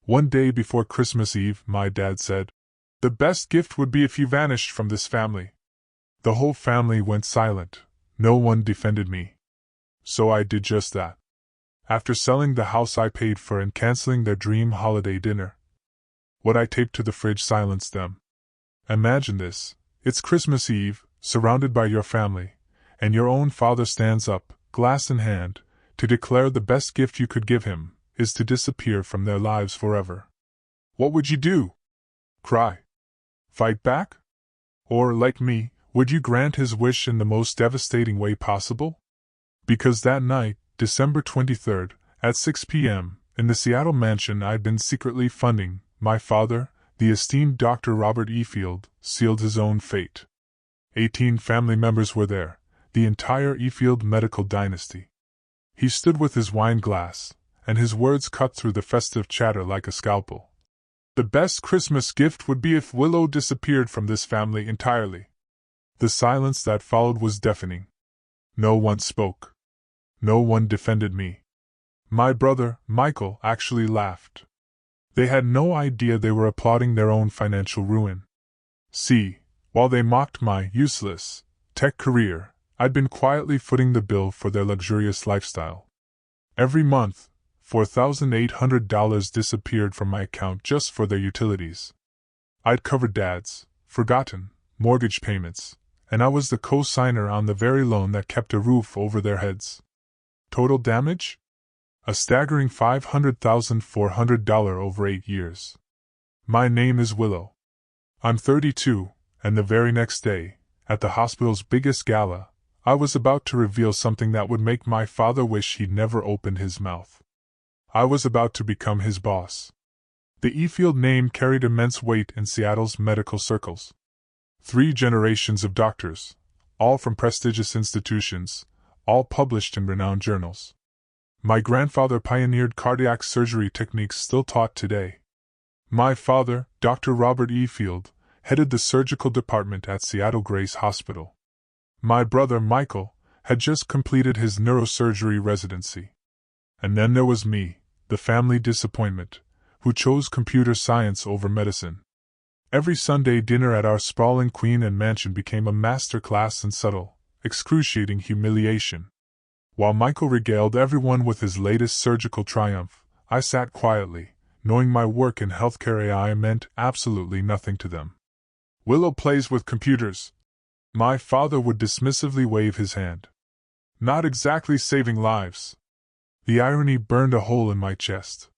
One day before Christmas Eve, my dad said, "The best gift would be if you vanished from this family." The whole family went silent. No one defended me. So I did just that. After selling the house I paid for and canceling their dream holiday dinner, what I taped to the fridge silenced them. Imagine this. It's Christmas Eve, surrounded by your family, and your own father stands up, glass in hand, to declare the best gift you could give him is to disappear from their lives forever. What would you do? Cry? Fight back? Or, like me, would you grant his wish in the most devastating way possible? Because that night, December 23rd, at 6 p.m., in the Seattle mansion I'd been secretly funding, my father, the esteemed Dr. Robert E. Field, sealed his own fate. 18 family members were there, the entire E. Field medical dynasty. He stood with his wine glass, and his words cut through the festive chatter like a scalpel. The best Christmas gift would be if Willow disappeared from this family entirely. The silence that followed was deafening. No one spoke. No one defended me. My brother, Michael, actually laughed. They had no idea they were applauding their own financial ruin. See, while they mocked my useless tech career, I'd been quietly footing the bill for their luxurious lifestyle. Every month, $4,800 disappeared from my account just for their utilities. I'd covered Dad's forgotten mortgage payments, and I was the co-signer on the very loan that kept a roof over their heads. Total damage? A staggering $500,400 over 8 years. My name is Willow. I'm 32, and the very next day, at the hospital's biggest gala, I was about to reveal something that would make my father wish he'd never opened his mouth. I was about to become his boss. The E. Field name carried immense weight in Seattle's medical circles. 3 generations of doctors, all from prestigious institutions, all published in renowned journals. My grandfather pioneered cardiac surgery techniques still taught today. My father, Dr. Robert E. Field, headed the surgical department at Seattle Grace Hospital. My brother Michael had just completed his neurosurgery residency. And then there was me, the family disappointment, who chose computer science over medicine. Every Sunday dinner at our sprawling Queen Anne mansion became a master class in subtle, excruciating humiliation. While Michael regaled everyone with his latest surgical triumph, I sat quietly, knowing my work in healthcare AI meant absolutely nothing to them. Willow plays with computers. My father would dismissively wave his hand. Not exactly saving lives. The irony burned a hole in my chest.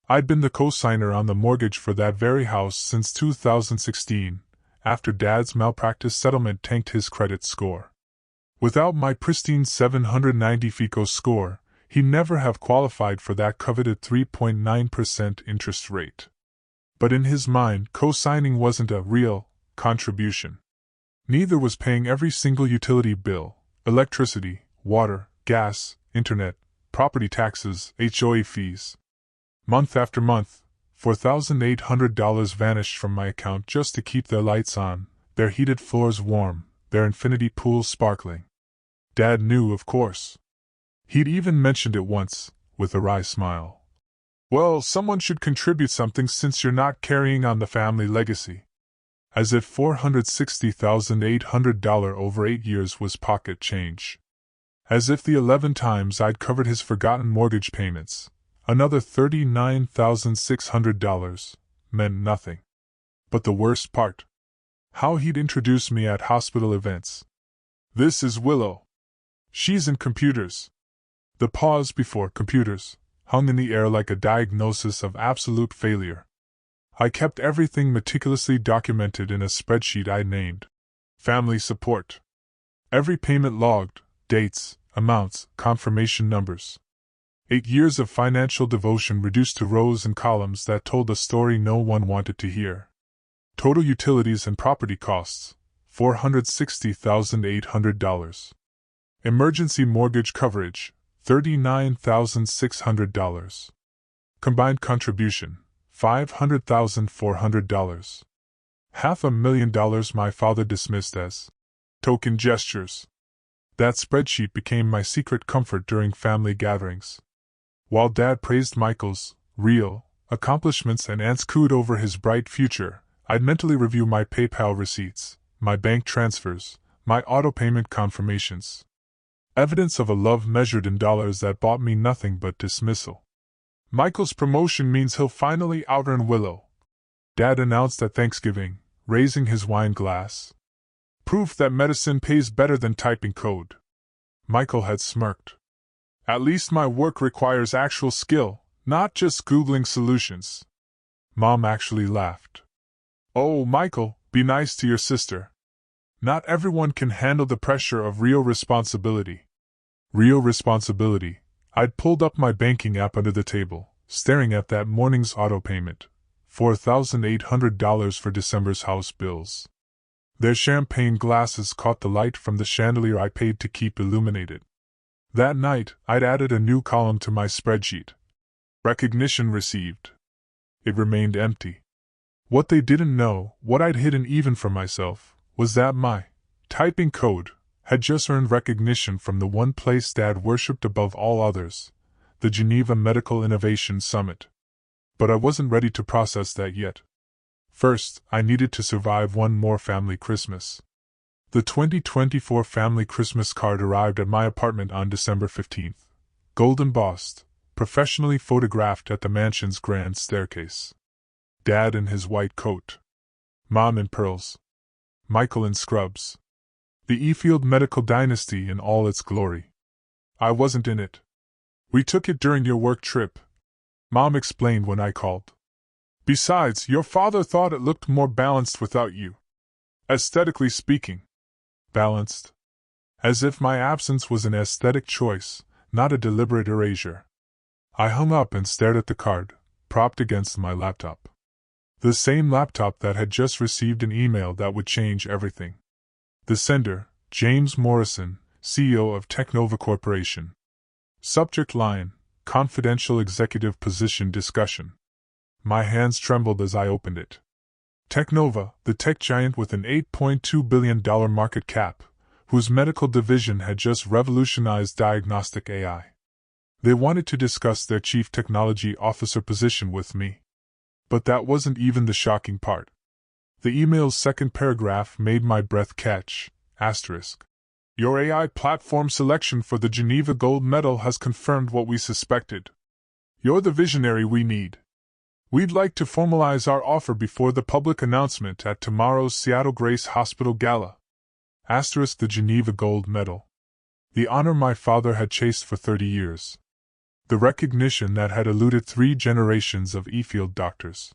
I'd been the co-signer on the mortgage for that very house since 2016, after Dad's malpractice settlement tanked his credit score. Without my pristine 790 FICO score, he'd never have qualified for that coveted 3.9% interest rate. But in his mind, co-signing wasn't a real contribution. Neither was paying every single utility bill, electricity, water, gas, internet, property taxes, HOA fees. Month after month, $4,800 vanished from my account just to keep their lights on, their heated floors warm, their infinity pools sparkling. Dad knew, of course. He'd even mentioned it once, with a wry smile. Well, someone should contribute something since you're not carrying on the family legacy. As if $460,800 over 8 years was pocket change. As if the 11 times I'd covered his forgotten mortgage payments, another $39,600, meant nothing. But the worst part? How he'd introduce me at hospital events. This is Willow. She's in computers. The pause before computers hung in the air like a diagnosis of absolute failure. I kept everything meticulously documented in a spreadsheet I named Family Support. Every payment logged, dates, amounts, confirmation numbers. 8 years of financial devotion reduced to rows and columns that told a story no one wanted to hear. Total utilities and property costs, $460,800. Emergency mortgage coverage, $39,600. Combined contribution, $500,400. $500,000 my father dismissed as token gestures. That spreadsheet became my secret comfort during family gatherings. While Dad praised Michael's real accomplishments, and aunts cooed over his bright future, I'd mentally review my PayPal receipts, my bank transfers, my auto payment confirmations. Evidence of a love measured in dollars that bought me nothing but dismissal. Michael's promotion means he'll finally outearn Willow, Dad announced at Thanksgiving, raising his wine glass. Proof that medicine pays better than typing code. Michael had smirked. At least my work requires actual skill, not just Googling solutions. Mom actually laughed. Oh, Michael, be nice to your sister. Not everyone can handle the pressure of real responsibility. Real responsibility. I'd pulled up my banking app under the table, staring at that morning's auto payment. $4,800 for December's house bills. Their champagne glasses caught the light from the chandelier I paid to keep illuminated. That night, I'd added a new column to my spreadsheet. Recognition received. It remained empty. What they didn't know, what I'd hidden even from myself, was that my typing code had just earned recognition from the one place Dad worshipped above all others, the Geneva Medical Innovation Summit. But I wasn't ready to process that yet. First, I needed to survive one more family Christmas. The 2024 family Christmas card arrived at my apartment on December 15th, gold embossed, professionally photographed at the mansion's grand staircase. Dad in his white coat. Mom in pearls. Michael in scrubs. The Efield medical dynasty in all its glory. I wasn't in it. We took it during your work trip, Mom explained when I called. Besides, your father thought it looked more balanced without you. Aesthetically speaking. Balanced? As if my absence was an aesthetic choice, not a deliberate erasure. I hung up and stared at the card, propped against my laptop. The same laptop that had just received an email that would change everything. The sender, James Morrison, CEO of Technova Corporation. Subject line, confidential executive position discussion. My hands trembled as I opened it. Technova, the tech giant with an $8.2 billion market cap, whose medical division had just revolutionized diagnostic AI. They wanted to discuss their chief technology officer position with me. But that wasn't even the shocking part. The email's second paragraph made my breath catch. Asterisk. Your AI platform selection for the Geneva Gold Medal has confirmed what we suspected. You're the visionary we need. We'd like to formalize our offer before the public announcement at tomorrow's Seattle Grace Hospital Gala. Asterisk the Geneva Gold Medal. The honor my father had chased for 30 years. The recognition that had eluded 3 generations of Efield doctors.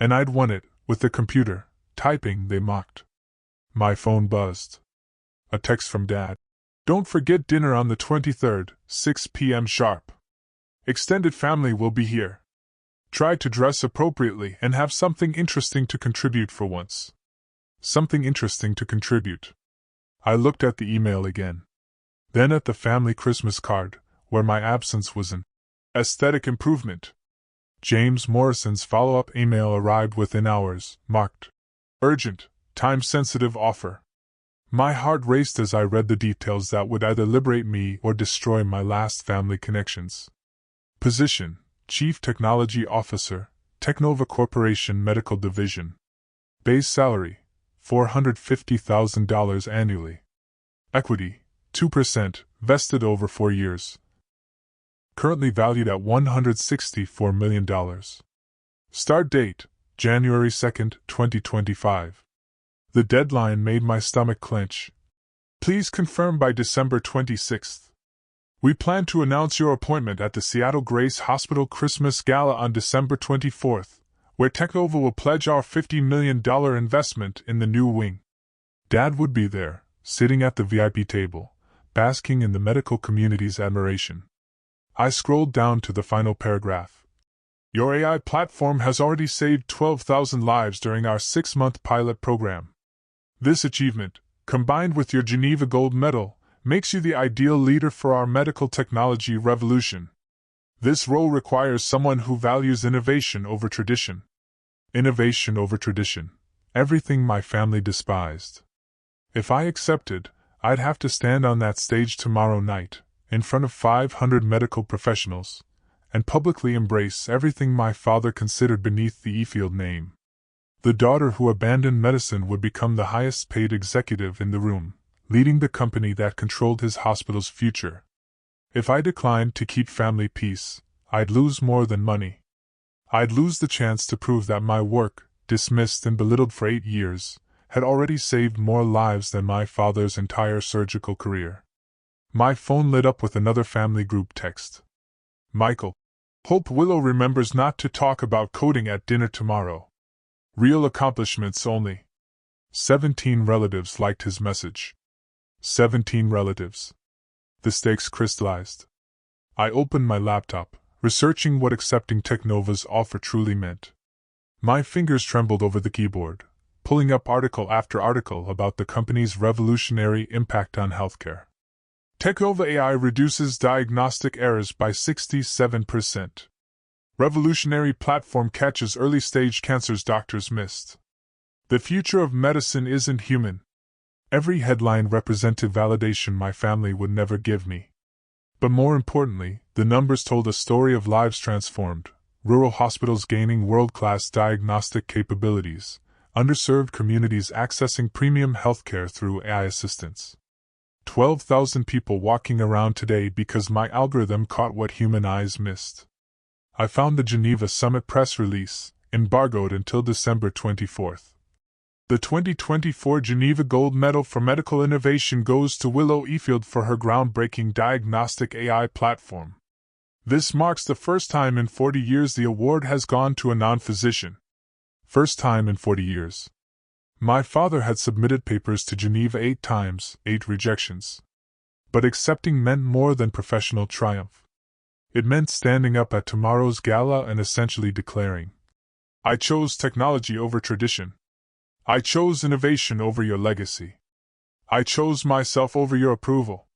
And I'd won it, with the computer, typing, they mocked. My phone buzzed. A text from Dad. Don't forget dinner on the 23rd, 6 p.m. sharp. Extended family will be here. Try to dress appropriately and have something interesting to contribute for once. Something interesting to contribute. I looked at the email again. Then at the family Christmas card, where my absence was an aesthetic improvement. James Morrison's follow-up email arrived within hours, marked urgent, time-sensitive offer. My heart raced as I read the details that would either liberate me or destroy my last family connections. Position: Chief Technology Officer, Technova Corporation Medical Division. Base salary: $450,000 annually. Equity: 2%, vested over 4 years. Currently valued at $164 million. Start date: January 2, 2025. The deadline made my stomach clench. Please confirm by December 26th. We plan to announce your appointment at the Seattle Grace Hospital Christmas Gala on December 24th, where Technova will pledge our $50 million investment in the new wing. Dad would be there, sitting at the VIP table, basking in the medical community's admiration. I scrolled down to the final paragraph. Your AI platform has already saved 12,000 lives during our 6-month pilot program. This achievement, combined with your Geneva Gold Medal, makes you the ideal leader for our medical technology revolution. This role requires someone who values innovation over tradition. Innovation over tradition. Everything my family despised. If I accepted, I'd have to stand on that stage tomorrow night, in front of 500 medical professionals, and publicly embrace everything my father considered beneath the Efield name. The daughter who abandoned medicine would become the highest paid executive in the room, leading the company that controlled his hospital's future. If I declined to keep family peace, I'd lose more than money. I'd lose the chance to prove that my work, dismissed and belittled for 8 years, had already saved more lives than my father's entire surgical career. My phone lit up with another family group text. Michael. Hope Willow remembers not to talk about coding at dinner tomorrow. Real accomplishments only. 17 relatives liked his message. 17 relatives. The stakes crystallized. I opened my laptop, researching what accepting Technova's offer truly meant. My fingers trembled over the keyboard, pulling up article after article about the company's revolutionary impact on healthcare. Technova AI reduces diagnostic errors by 67%. Revolutionary platform catches early-stage cancers doctors missed. The future of medicine isn't human. Every headline represented validation my family would never give me. But more importantly, the numbers told a story of lives transformed, rural hospitals gaining world-class diagnostic capabilities, underserved communities accessing premium healthcare through AI assistance. 12,000 people walking around today because my algorithm caught what human eyes missed. I found the Geneva Summit press release, embargoed until December 24th. The 2024 Geneva Gold Medal for Medical Innovation goes to Willow Efield for her groundbreaking diagnostic AI platform. This marks the first time in 40 years the award has gone to a non-physician. First time in 40 years. My father had submitted papers to Geneva 8 times, 8 rejections. But accepting meant more than professional triumph. It meant standing up at tomorrow's gala and essentially declaring, I chose technology over tradition. I chose innovation over your legacy. I chose myself over your approval.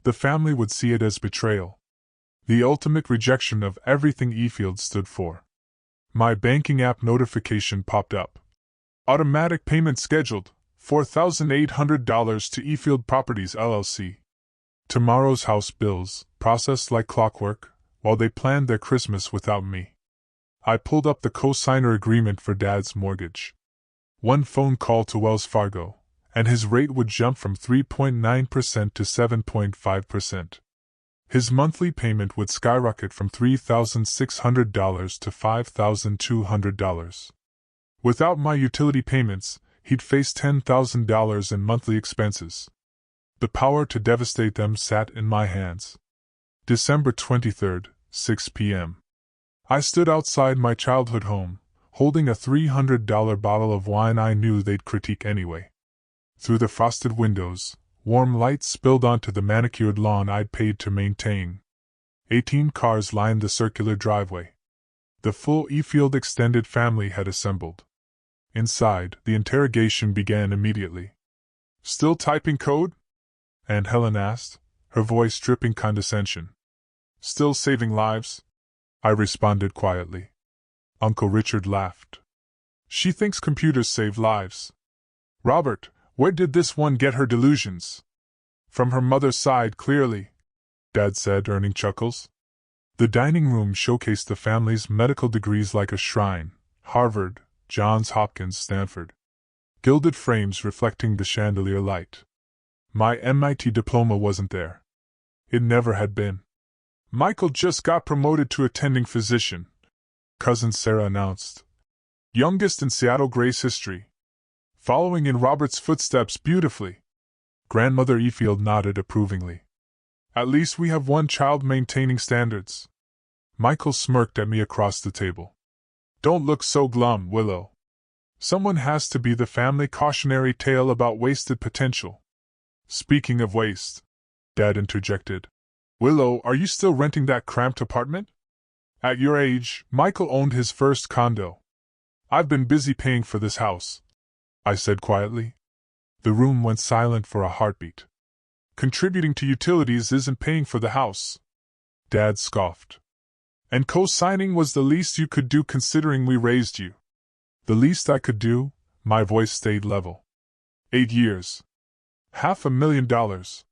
The family would see it as betrayal. The ultimate rejection of everything Efield stood for. My banking app notification popped up. Automatic payment scheduled, $4,800 to Efield Properties LLC. Tomorrow's house bills, processed like clockwork, while they planned their Christmas without me. I pulled up the co-signer agreement for Dad's mortgage. One phone call to Wells Fargo, and his rate would jump from 3.9% to 7.5%. His monthly payment would skyrocket from $3,600 to $5,200. Without my utility payments, he'd face $10,000 in monthly expenses. The power to devastate them sat in my hands. December 23, 6 p.m. I stood outside my childhood home, holding a $300 bottle of wine I knew they'd critique anyway. Through the frosted windows, warm light spilled onto the manicured lawn I'd paid to maintain. 18 cars lined the circular driveway. The full Efield extended family had assembled. Inside, the interrogation began immediately. Still typing code? Aunt Helen asked, her voice dripping condescension. Still saving lives? I responded quietly. Uncle Richard laughed. She thinks computers save lives. Robert, where did this one get her delusions? From her mother's side, clearly, Dad said, earning chuckles. The dining room showcased the family's medical degrees like a shrine: Harvard, Johns Hopkins, Stanford. Gilded frames reflecting the chandelier light. My MIT diploma wasn't there. It never had been. Michael just got promoted to attending physician, Cousin Sarah announced. Youngest in Seattle Gray's history. Following in Robert's footsteps beautifully. Grandmother Efield nodded approvingly. At least we have one child maintaining standards. Michael smirked at me across the table. Don't look so glum, Willow. Someone has to be the family cautionary tale about wasted potential. Speaking of waste, Dad interjected. Willow, are you still renting that cramped apartment? At your age, Michael owned his first condo. I've been busy paying for this house, I said quietly. The room went silent for a heartbeat. Contributing to utilities isn't paying for the house, Dad scoffed. And co-signing was the least you could do considering we raised you. The least I could do? My voice stayed level. 8 years. $500,000.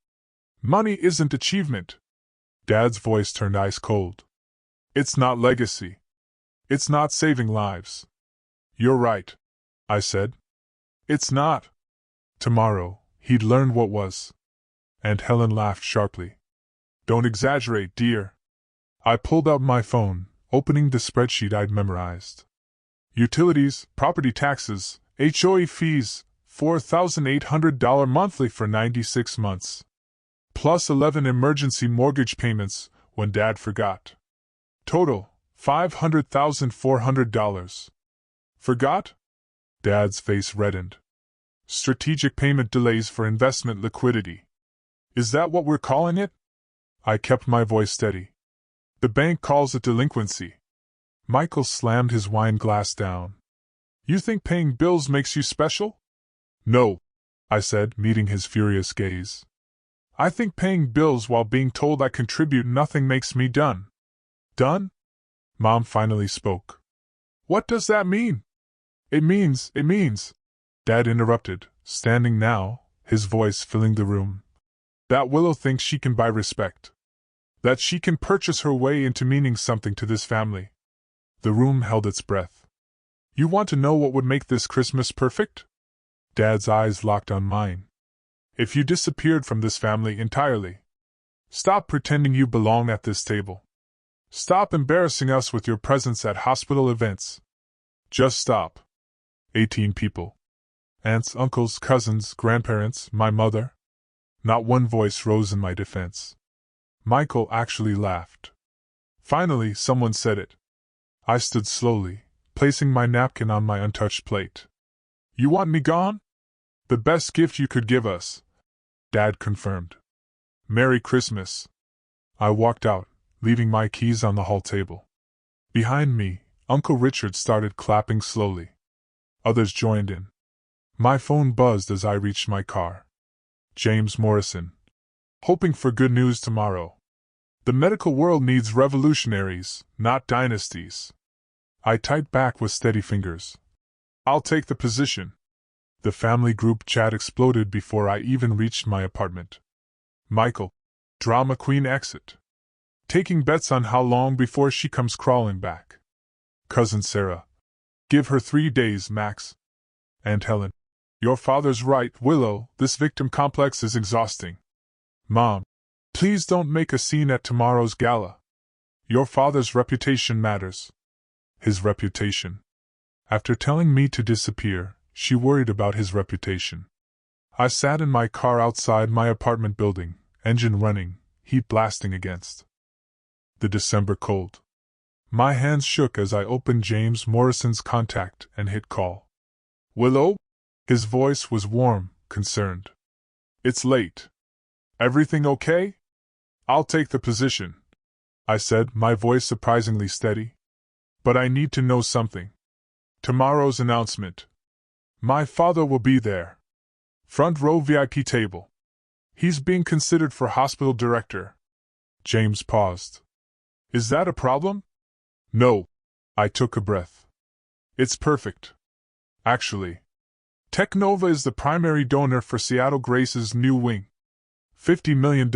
Money isn't achievement. Dad's voice turned ice cold. It's not legacy. It's not saving lives. You're right, I said. It's not. Tomorrow, he'd learn what was. Aunt Helen laughed sharply. Don't exaggerate, dear. I pulled out my phone, opening the spreadsheet I'd memorized. Utilities, property taxes, HOA fees, $4,800 monthly for 96 months. Plus 11 emergency mortgage payments when Dad forgot. Total, $500,400. Forgot? Dad's face reddened. Strategic payment delays for investment liquidity. Is that what we're calling it? I kept my voice steady. The bank calls it delinquency. Michael slammed his wine glass down. You think paying bills makes you special? No, I said, meeting his furious gaze. I think paying bills while being told I contribute nothing makes me done. Done? Mom finally spoke. What does that mean? It means, Dad interrupted, standing now, his voice filling the room. That Willow thinks she can buy respect. That she can purchase her way into meaning something to this family. The room held its breath. You want to know what would make this Christmas perfect? Dad's eyes locked on mine. If you disappeared from this family entirely. Stop pretending you belong at this table. Stop embarrassing us with your presence at hospital events. Just stop. 18 people. Aunts, uncles, cousins, grandparents, my mother. Not one voice rose in my defense. Michael actually laughed. Finally, someone said it. I stood slowly, placing my napkin on my untouched plate. You want me gone? The best gift you could give us, Dad confirmed. Merry Christmas. I walked out, leaving my keys on the hall table. Behind me, Uncle Richard started clapping slowly. Others joined in. My phone buzzed as I reached my car. James Morrison. Hoping for good news tomorrow. The medical world needs revolutionaries, not dynasties. I typed back with steady fingers. I'll take the position. The family group chat exploded before I even reached my apartment. Michael. Drama queen exit. Taking bets on how long before she comes crawling back. Cousin Sarah. Give her 3 days, max. Aunt Helen. Your father's right, Willow, this victim complex is exhausting. Mom. Please don't make a scene at tomorrow's gala. Your father's reputation matters. His reputation. After telling me to disappear, she worried about his reputation. I sat in my car outside my apartment building, engine running, heat blasting against the December cold. My hands shook as I opened James Morrison's contact and hit call. Willow? His voice was warm, concerned. It's late. Everything okay? I'll take the position, I said, my voice surprisingly steady. But I need to know something. Tomorrow's announcement. My father will be there. Front row VIP table. He's being considered for hospital director. James paused. Is that a problem? No. I took a breath. It's perfect. Actually. Technova is the primary donor for Seattle Grace's new wing. $50 million.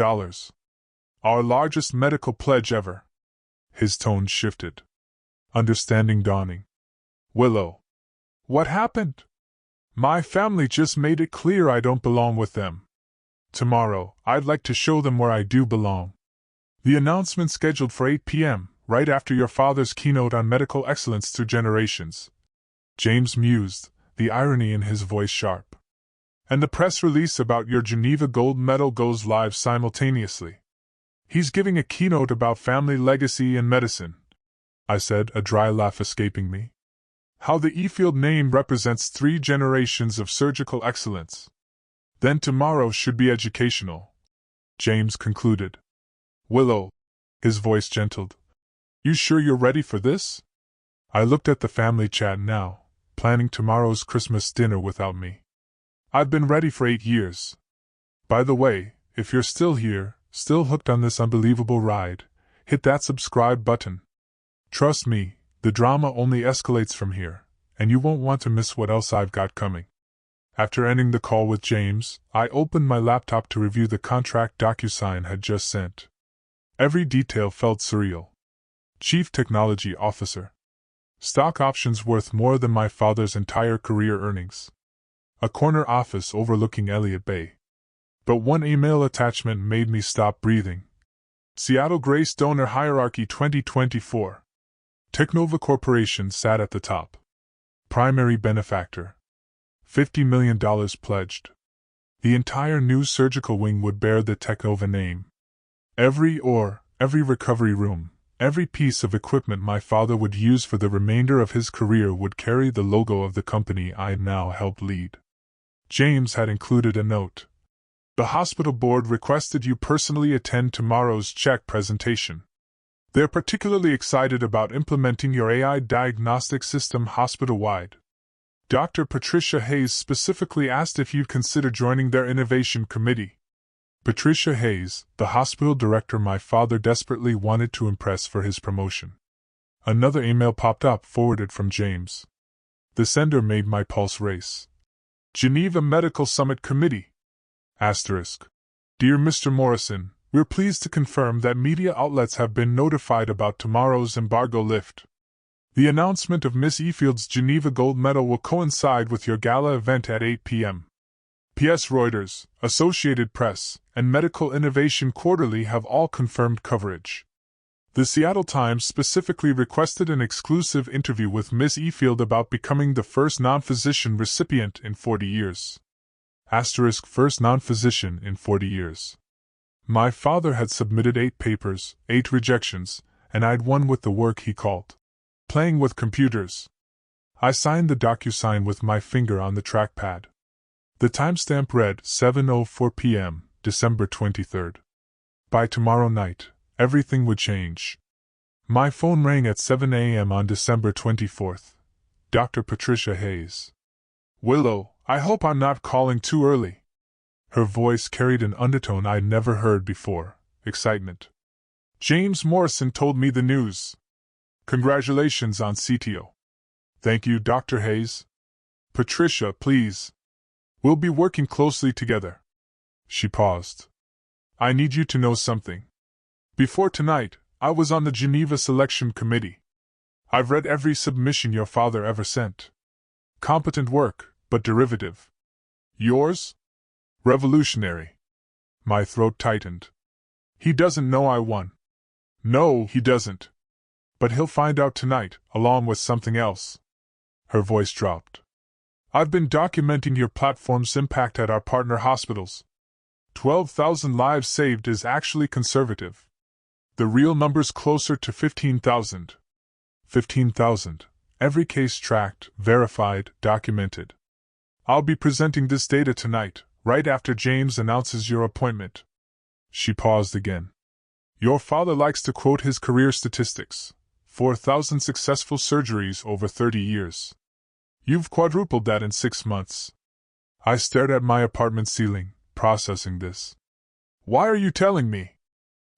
Our largest medical pledge ever. His tone shifted. Understanding dawning. Willow. What happened? My family just made it clear I don't belong with them. Tomorrow, I'd like to show them where I do belong. The announcement scheduled for 8 p.m., right after your father's keynote on medical excellence through generations. James mused, the irony in his voice sharp. And the press release about your Geneva Gold Medal goes live simultaneously. He's giving a keynote about family legacy and medicine, I said, a dry laugh escaping me. How the E-Field name represents 3 generations of surgical excellence. Then tomorrow should be educational, James concluded. Willow, his voice gentled. You sure you're ready for this? I looked at the family chat now, planning tomorrow's Christmas dinner without me. I've been ready for 8 years. By the way, if you're still here, still hooked on this unbelievable ride, hit that subscribe button. Trust me, the drama only escalates from here, and you won't want to miss what else I've got coming. After ending the call with James, I opened my laptop to review the contract DocuSign had just sent. Every detail felt surreal. Chief Technology Officer. Stock options worth more than my father's entire career earnings. A corner office overlooking Elliott Bay. But one email attachment made me stop breathing. Seattle Grace Donor Hierarchy 2024. Technova Corporation sat at the top. Primary benefactor. $50 million pledged. The entire new surgical wing would bear the Technova name. Every recovery room, every piece of equipment my father would use for the remainder of his career would carry the logo of the company I now helped lead. James had included a note. The hospital board requested you personally attend tomorrow's check presentation. They're particularly excited about implementing your AI diagnostic system hospital-wide. Dr. Patricia Hayes specifically asked if you'd consider joining their innovation committee. Patricia Hayes, the hospital director my father desperately wanted to impress for his promotion. Another email popped up, forwarded from James. The sender made my pulse race. Geneva Medical Summit Committee. Asterisk. Dear Mr. Morrison, we're pleased to confirm that media outlets have been notified about tomorrow's embargo lift. The announcement of Miss Efield's Geneva Gold Medal will coincide with your gala event at 8 p.m. P.S. Reuters, Associated Press, and Medical Innovation Quarterly have all confirmed coverage. The Seattle Times specifically requested an exclusive interview with Miss Efield about becoming the first non-physician recipient in 40 years. Asterisk, first non-physician in 40 years. My father had submitted 8 papers, 8 rejections, and I'd won with the work he called playing with computers. I signed the DocuSign with my finger on the trackpad. The timestamp read 7:04 p.m., December 23rd. By tomorrow night, everything would change. My phone rang at 7 a.m. on December 24th. Dr. Patricia Hayes. Willow, I hope I'm not calling too early. Her voice carried an undertone I'd never heard before, excitement. James Morrison told me the news. Congratulations on CTO. Thank you, Dr. Hayes. Patricia, please. We'll be working closely together. She paused. I need you to know something. Before tonight, I was on the Geneva Selection Committee. I've read every submission your father ever sent. Competent work, but derivative. Yours? Revolutionary. My throat tightened. He doesn't know I won. No, he doesn't. But he'll find out tonight, along with something else. Her voice dropped. I've been documenting your platform's impact at our partner hospitals. 12,000 lives saved is actually conservative. The real number's closer to 15,000. 15,000. Every case tracked, verified, documented. I'll be presenting this data tonight, right after James announces your appointment. She paused again. Your father likes to quote his career statistics. 4,000 successful surgeries over 30 years. You've quadrupled that in 6 months. I stared at my apartment ceiling, processing this. Why are you telling me?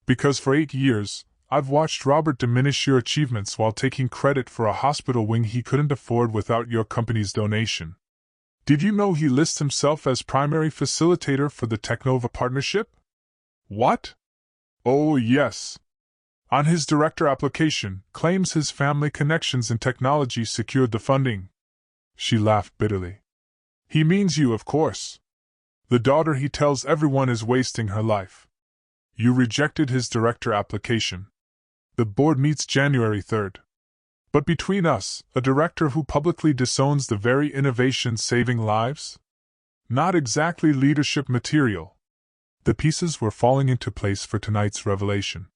Because for 8 years, I've watched Robert diminish your achievements while taking credit for a hospital wing he couldn't afford without your company's donation. Did you know he lists himself as primary facilitator for the Technova partnership? What? Oh, yes. On his director application, claims his family connections in technology secured the funding. She laughed bitterly. He means you, of course. The daughter he tells everyone is wasting her life. You rejected his director application. The board meets January 3rd. But between us, a director who publicly disowns the very innovation saving lives? Not exactly leadership material. The pieces were falling into place for tonight's revelation.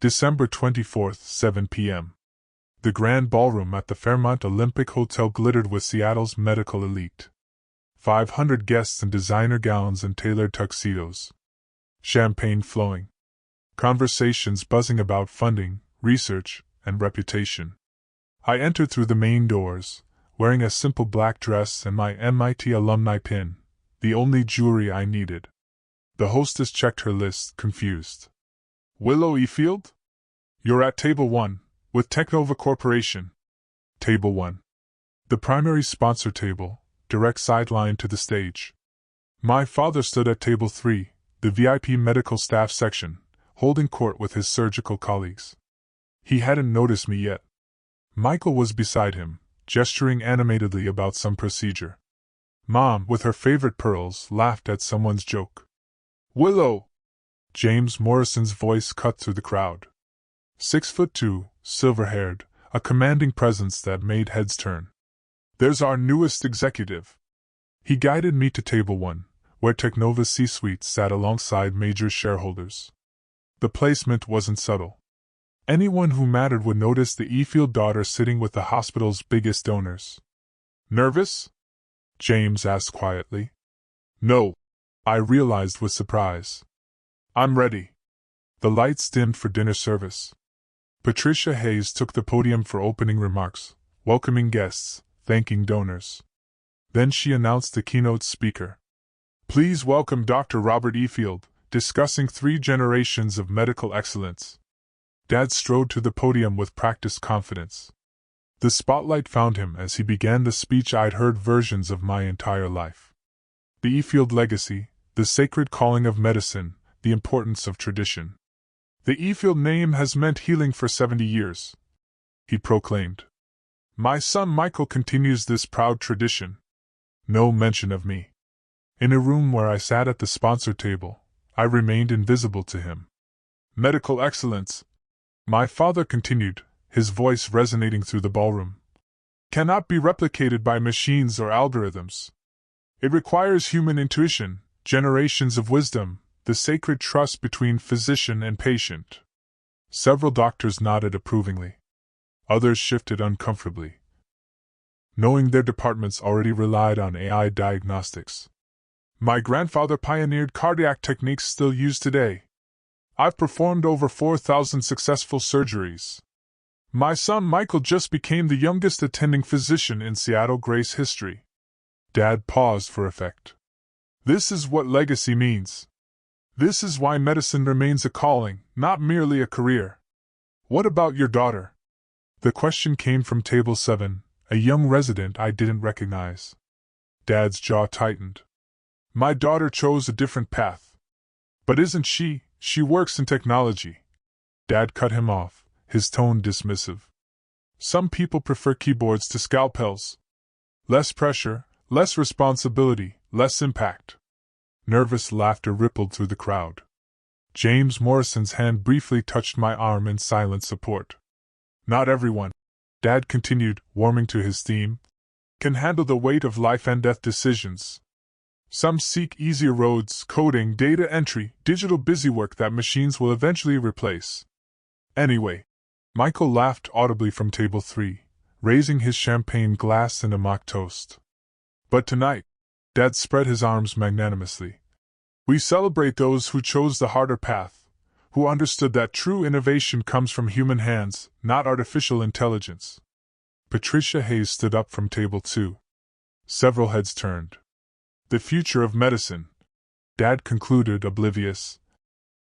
December 24th, 7 p.m. The grand ballroom at the Fairmont Olympic Hotel glittered with Seattle's medical elite. 500 guests in designer gowns and tailored tuxedos. Champagne flowing. Conversations buzzing about funding, research, and reputation. I entered through the main doors, wearing a simple black dress and my MIT alumni pin, the only jewelry I needed. The hostess checked her list, confused. Willow Efield? You're at Table 1, with Technova Corporation. Table 1. The primary sponsor table, direct sideline to the stage. My father stood at Table 3, the VIP medical staff section, holding court with his surgical colleagues. He hadn't noticed me yet. Michael was beside him, gesturing animatedly about some procedure. Mom, with her favorite pearls, laughed at someone's joke. Willow! James Morrison's voice cut through the crowd. 6'2", silver-haired, a commanding presence that made heads turn. There's our newest executive. He guided me to table 1, where Technova's C-suite sat alongside major shareholders. The placement wasn't subtle. Anyone who mattered would notice the E-Field daughter sitting with the hospital's biggest donors. Nervous? James asked quietly. No, I realized with surprise. I'm ready. The lights dimmed for dinner service. Patricia Hayes took the podium for opening remarks, welcoming guests, thanking donors. Then she announced the keynote speaker. Please welcome Dr. Robert E. Field, discussing 3 generations of medical excellence. Dad strode to the podium with practiced confidence. The spotlight found him as he began the speech I'd heard versions of my entire life. The E. Field legacy, the sacred calling of medicine, the importance of tradition. The E. Field name has meant healing for 70 years, he proclaimed. My son Michael continues this proud tradition. No mention of me. In a room where I sat at the sponsor table, I remained invisible to him. Medical excellence, my father continued, his voice resonating through the ballroom, cannot be replicated by machines or algorithms. It requires human intuition, generations of wisdom, the sacred trust between physician and patient. Several doctors nodded approvingly. Others shifted uncomfortably, knowing their departments already relied on AI diagnostics. My grandfather pioneered cardiac techniques still used today. I've performed over 4,000 successful surgeries. My son Michael just became the youngest attending physician in Seattle Grace history. Dad paused for effect. This is what legacy means. This is why medicine remains a calling, not merely a career. What about your daughter? The question came from table 7, a young resident I didn't recognize. Dad's jaw tightened. My daughter chose a different path. But isn't she? She works in technology. Dad cut him off, his tone dismissive. Some people prefer keyboards to scalpels. Less pressure, less responsibility, less impact. Nervous laughter rippled through the crowd. James Morrison's hand briefly touched my arm in silent support. Not everyone, Dad continued, warming to his theme, can handle the weight of life and death decisions. Some seek easier roads, coding, data entry, digital busywork that machines will eventually replace. Anyway, Michael laughed audibly from table 3, raising his champagne glass in a mock toast. But tonight, Dad spread his arms magnanimously. We celebrate those who chose the harder path, who understood that true innovation comes from human hands, not artificial intelligence. Patricia Hayes stood up from table 2. Several heads turned. The future of medicine, Dad concluded, oblivious,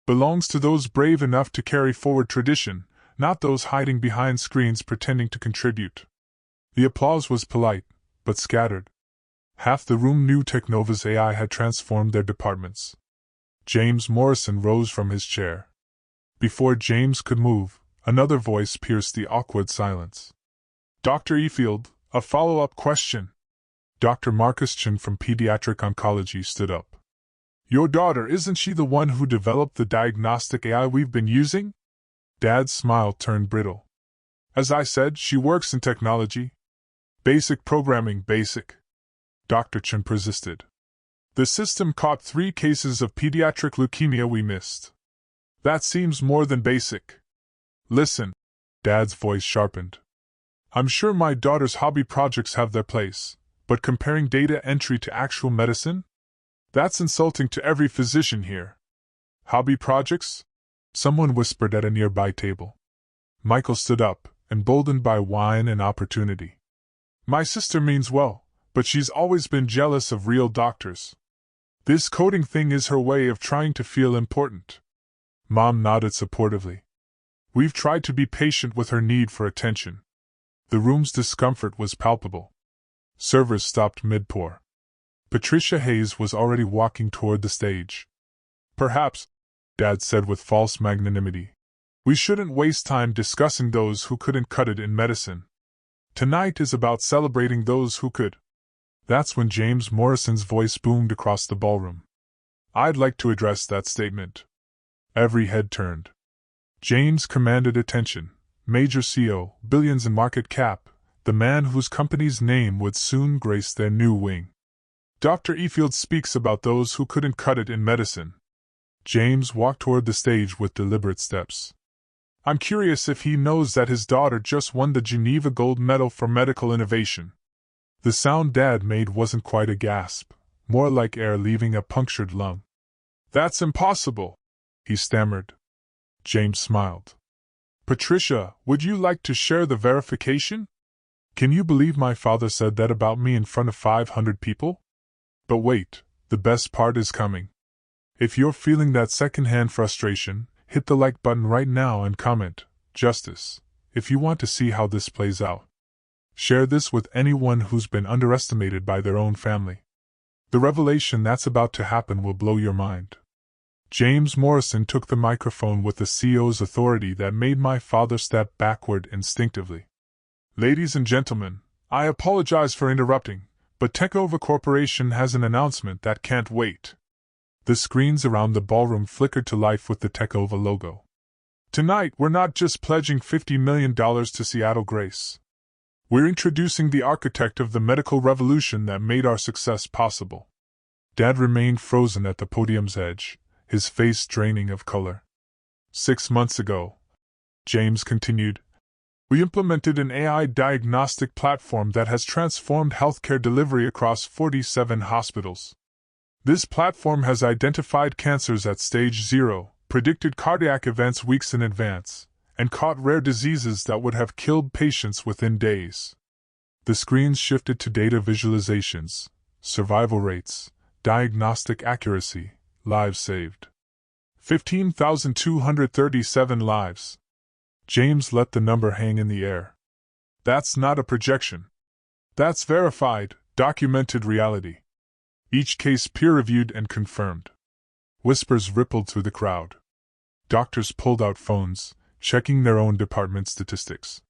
belongs to those brave enough to carry forward tradition, not those hiding behind screens pretending to contribute. The applause was polite, but scattered. Half the room knew Technova's AI had transformed their departments. James Morrison rose from his chair. Before James could move, another voice pierced the awkward silence. Dr. E. Field, a follow-up question. Dr. Marcus Chen from Pediatric Oncology stood up. Your daughter, isn't she the one who developed the diagnostic AI we've been using? Dad's smile turned brittle. As I said, she works in technology. Basic programming, basic. Dr. Chen persisted. The system caught 3 cases of pediatric leukemia we missed. That seems more than basic. Listen, Dad's voice sharpened. I'm sure my daughter's hobby projects have their place, but comparing data entry to actual medicine? That's insulting to every physician here. Hobby projects? Someone whispered at a nearby table. Michael stood up, emboldened by wine and opportunity. My sister means well, but she's always been jealous of real doctors. This coding thing is her way of trying to feel important. Mom nodded supportively. We've tried to be patient with her need for attention. The room's discomfort was palpable. Servers stopped mid-pour. Patricia Hayes was already walking toward the stage. Perhaps, Dad said with false magnanimity, We shouldn't waste time discussing those who couldn't cut it in medicine. Tonight is about celebrating those who could. That's when James Morrison's voice boomed across the ballroom. I'd like to address that statement. Every head turned. James commanded attention. Major CEO, billions in market cap, the man whose company's name would soon grace their new wing. Dr. Efield speaks about those who couldn't cut it in medicine. James walked toward the stage with deliberate steps. I'm curious if he knows that his daughter just won the Geneva Gold Medal for medical innovation. The sound Dad made wasn't quite a gasp, more like air leaving a punctured lung. That's impossible, he stammered. James smiled. Patricia, would you like to share the verification? Can you believe my father said that about me in front of 500 people? But wait, the best part is coming. If you're feeling that secondhand frustration, hit the like button right now and comment, Justice, if you want to see how this plays out. Share this with anyone who's been underestimated by their own family. The revelation that's about to happen will blow your mind. James Morrison took the microphone with the CEO's authority that made my father step backward instinctively. Ladies and gentlemen, I apologize for interrupting, but Technova Corporation has an announcement that can't wait. The screens around the ballroom flickered to life with the Technova logo. Tonight, we're not just pledging $50 million to Seattle Grace. We're introducing the architect of the medical revolution that made our success possible. Dad remained frozen at the podium's edge, his face draining of color. 6 months ago, James continued, we implemented an AI diagnostic platform that has transformed healthcare delivery across 47 hospitals. This platform has identified cancers at stage 0, predicted cardiac events weeks in advance, and caught rare diseases that would have killed patients within days. The screens shifted to data visualizations, survival rates, diagnostic accuracy, lives saved. 15,237 lives. James let the number hang in the air. That's not a projection. That's verified, documented reality. Each case peer-reviewed and confirmed. Whispers rippled through the crowd. Doctors pulled out phones, checking their own department statistics.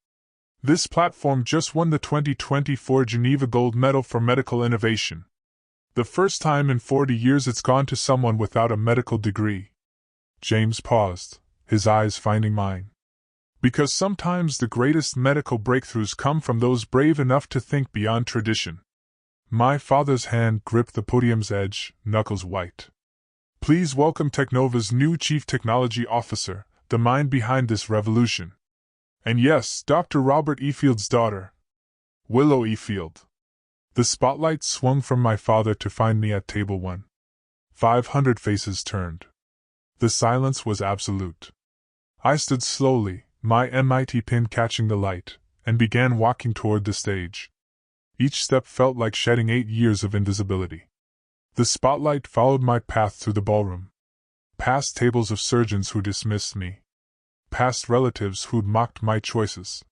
This platform just won the 2024 Geneva Gold Medal for medical innovation. The first time in 40 years it's gone to someone without a medical degree. James paused, his eyes finding mine. Because sometimes the greatest medical breakthroughs come from those brave enough to think beyond tradition. My father's hand gripped the podium's edge, knuckles white. Please welcome Technova's new Chief Technology Officer, the mind behind this revolution. And yes, Dr. Robert Efield's daughter, Willow Efield. The spotlight swung from my father to find me at table 1. 500 faces turned. The silence was absolute. I stood slowly, my MIT pin catching the light, and began walking toward the stage. Each step felt like shedding 8 years of invisibility. The spotlight followed my path through the ballroom. Past tables of surgeons who dismissed me. Past relatives who'd mocked my choices.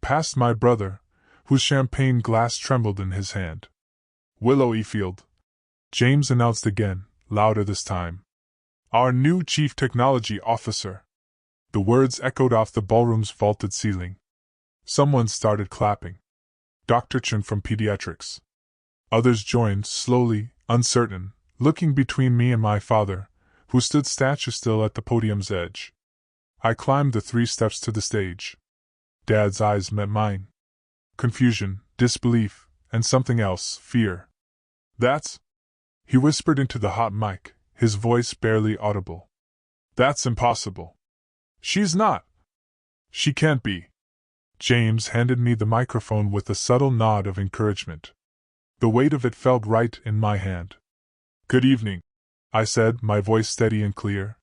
Past my brother, whose champagne glass trembled in his hand. Willow Efield, James announced again, louder this time. Our new Chief Technology Officer. The words echoed off the ballroom's vaulted ceiling. Someone started clapping. Dr. Chen from Pediatrics. Others joined, slowly, uncertain, looking between me and my father, who stood statue still at the podium's edge. I climbed the 3 steps to the stage. Dad's eyes met mine. Confusion, disbelief, and something else, fear. That's... He whispered into the hot mic, his voice barely audible. That's impossible. She's not. She can't be. James handed me the microphone with a subtle nod of encouragement. The weight of it felt right in my hand. Good evening, I said, my voice steady and clear.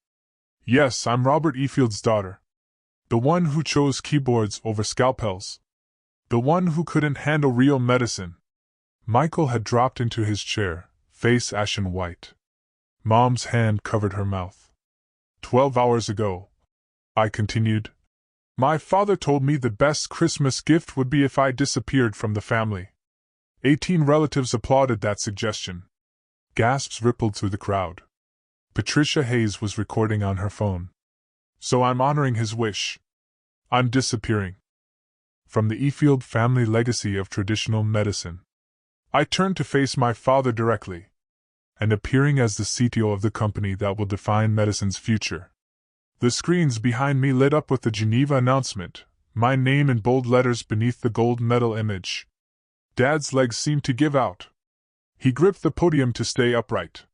Yes, I'm Robert Efield's daughter. The one who chose keyboards over scalpels. The one who couldn't handle real medicine. Michael had dropped into his chair, face ashen white. Mom's hand covered her mouth. 12 hours ago, I continued, my father told me the best Christmas gift would be if I disappeared from the family. 18 relatives applauded that suggestion. Gasps rippled through the crowd. Patricia Hayes was recording on her phone. So I'm honoring his wish. I'm disappearing from the Efield family legacy of traditional medicine. I turned to face my father directly, and appearing as the CTO of the company that will define medicine's future. The screens behind me lit up with the Geneva announcement, my name in bold letters beneath the gold medal image. Dad's legs seemed to give out. He gripped the podium to stay upright.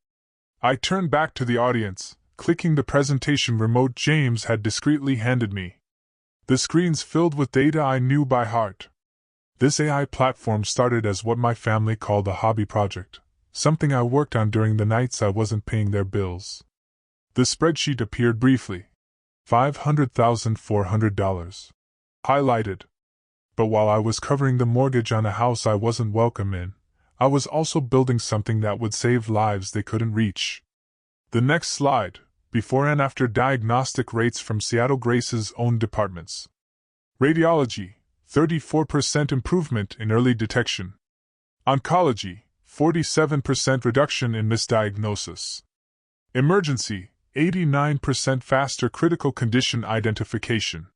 I turned back to the audience, clicking the presentation remote James had discreetly handed me. The screens filled with data I knew by heart. This AI platform started as what my family called a hobby project, something I worked on during the nights I wasn't paying their bills. The spreadsheet appeared briefly. $500,400. Highlighted. But while I was covering the mortgage on a house I wasn't welcome in, I was also building something that would save lives they couldn't reach. The next slide, before and after diagnostic rates from Seattle Grace's own departments. Radiology, 34% improvement in early detection. Oncology, 47% reduction in misdiagnosis. Emergency, 89% faster critical condition identification.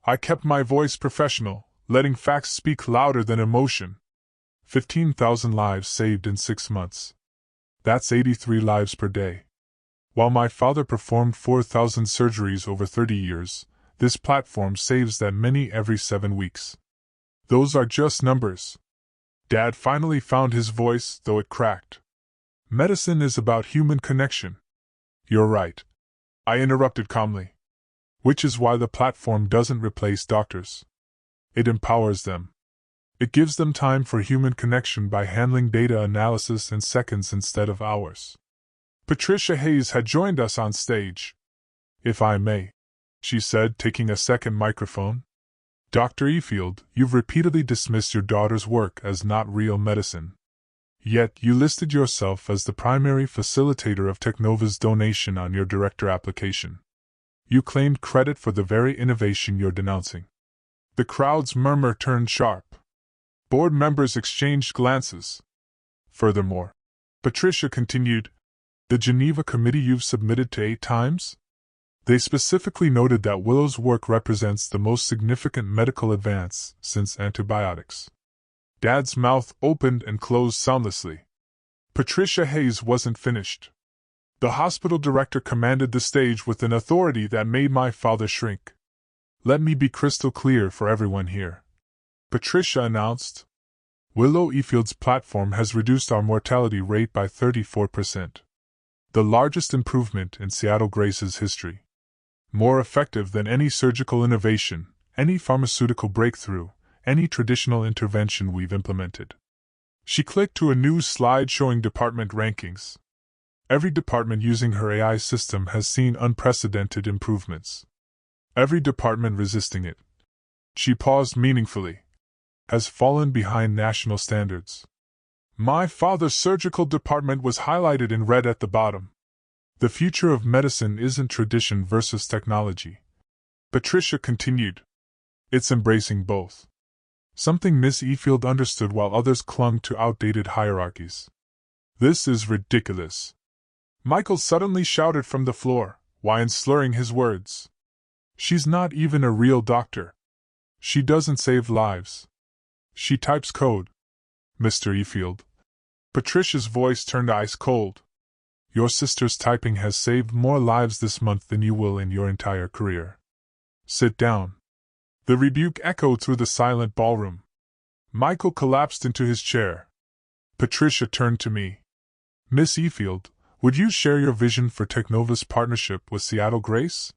I kept my voice professional, letting facts speak louder than emotion. 15,000 lives saved in 6 months. That's 83 lives per day. While my father performed 4,000 surgeries over 30 years, this platform saves that many every 7 weeks. Those are just numbers. Dad finally found his voice, though it cracked. Medicine is about human connection. You're right, I interrupted calmly. Which is why the platform doesn't replace doctors. It empowers them. It gives them time for human connection by handling data analysis in seconds instead of hours. Patricia Hayes had joined us on stage. If I may, she said, taking a second microphone. Dr. Efield, you've repeatedly dismissed your daughter's work as not real medicine. Yet you listed yourself as the primary facilitator of Technova's donation on your director application. You claimed credit for the very innovation you're denouncing. The crowd's murmur turned sharp. Board members exchanged glances. Furthermore, Patricia continued, the Geneva Committee you've submitted to 8 times? They specifically noted that Willow's work represents the most significant medical advance since antibiotics. Dad's mouth opened and closed soundlessly. Patricia Hayes wasn't finished. The hospital director commanded the stage with an authority that made my father shrink. Let me be crystal clear for everyone here. Patricia announced. Willow Efield's platform has reduced our mortality rate by 34%. The largest improvement in Seattle Grace's history. More effective than any surgical innovation, any pharmaceutical breakthrough, any traditional intervention we've implemented. She clicked to a new slide showing department rankings. Every department using her AI system has seen unprecedented improvements. Every department resisting it. She paused meaningfully. Has fallen behind national standards. My father's surgical department was highlighted in red at the bottom. The future of medicine isn't tradition versus technology. Patricia continued. It's embracing both. Something Miss Efield understood while others clung to outdated hierarchies. This is ridiculous. Michael suddenly shouted from the floor, Wyan slurring his words. She's not even a real doctor. She doesn't save lives. She types code. Mr. Efield. Patricia's voice turned ice cold. Your sister's typing has saved more lives this month than you will in your entire career. Sit down. The rebuke echoed through the silent ballroom. Michael collapsed into his chair. Patricia turned to me. Miss Efield, would you share your vision for Technova's partnership with Seattle Grace?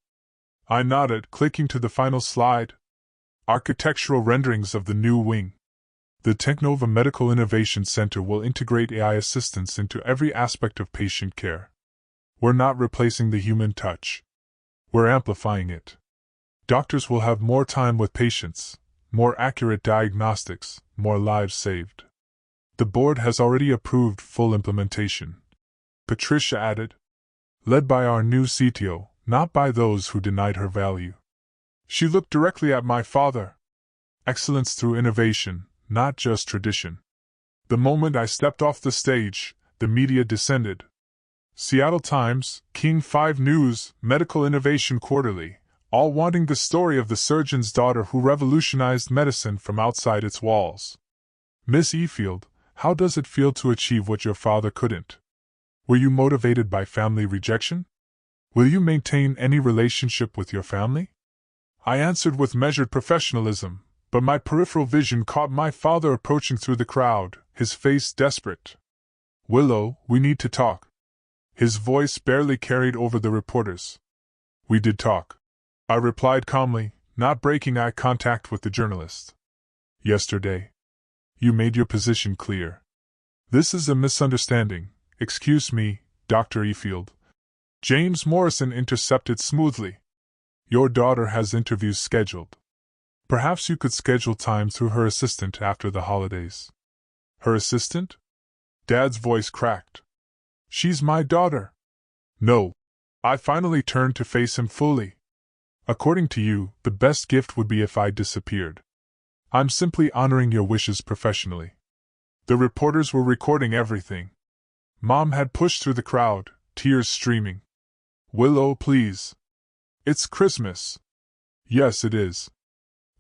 I nodded, clicking to the final slide. Architectural renderings of the new wing. The Technova Medical Innovation Center will integrate AI assistance into every aspect of patient care. We're not replacing the human touch. We're amplifying it. Doctors will have more time with patients, more accurate diagnostics, more lives saved. The board has already approved full implementation. Patricia added. Led by our new CTO, not by those who denied her value. She looked directly at my father. Excellence through innovation, not just tradition. The moment I stepped off the stage, the media descended. Seattle Times, King 5 News, Medical Innovation Quarterly, all wanting the story of the surgeon's daughter who revolutionized medicine from outside its walls. Miss Efield, how does it feel to achieve what your father couldn't? Were you motivated by family rejection? Will you maintain any relationship with your family? I answered with measured professionalism, but my peripheral vision caught my father approaching through the crowd, his face desperate. Willow, we need to talk. His voice barely carried over the reporters. We did talk, I replied calmly, not breaking eye contact with the journalist. Yesterday. You made your position clear. This is a misunderstanding. Excuse me, Dr. Efield. James Morrison intercepted smoothly. Your daughter has interviews scheduled. Perhaps you could schedule time through her assistant after the holidays. Her assistant? Dad's voice cracked. She's my daughter. No. I finally turned to face him fully. According to you, the best gift would be if I disappeared. I'm simply honoring your wishes professionally. The reporters were recording everything. Mom had pushed through the crowd, tears streaming. Willow, please. It's Christmas. Yes, it is.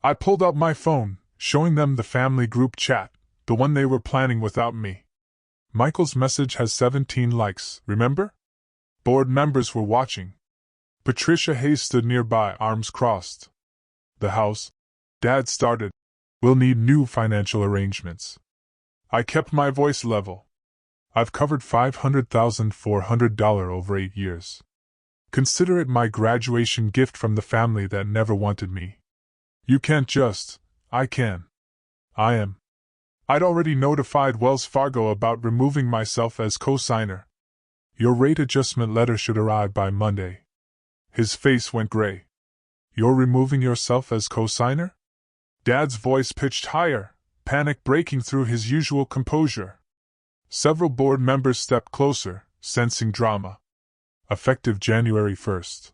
I pulled out my phone, showing them the family group chat, the one they were planning without me. Michael's message has 17 likes, remember? Board members were watching. Patricia Hayes stood nearby, arms crossed. The house, Dad started, will need new financial arrangements. I kept my voice level. I've covered $500,400 over 8 years. Consider it my graduation gift from the family that never wanted me. You can't just, I can. I am. I'd already notified Wells Fargo about removing myself as co-signer. Your rate adjustment letter should arrive by Monday. His face went gray. You're removing yourself as co-signer? Dad's voice pitched higher, panic breaking through his usual composure. Several board members stepped closer, sensing drama. Effective January 1st.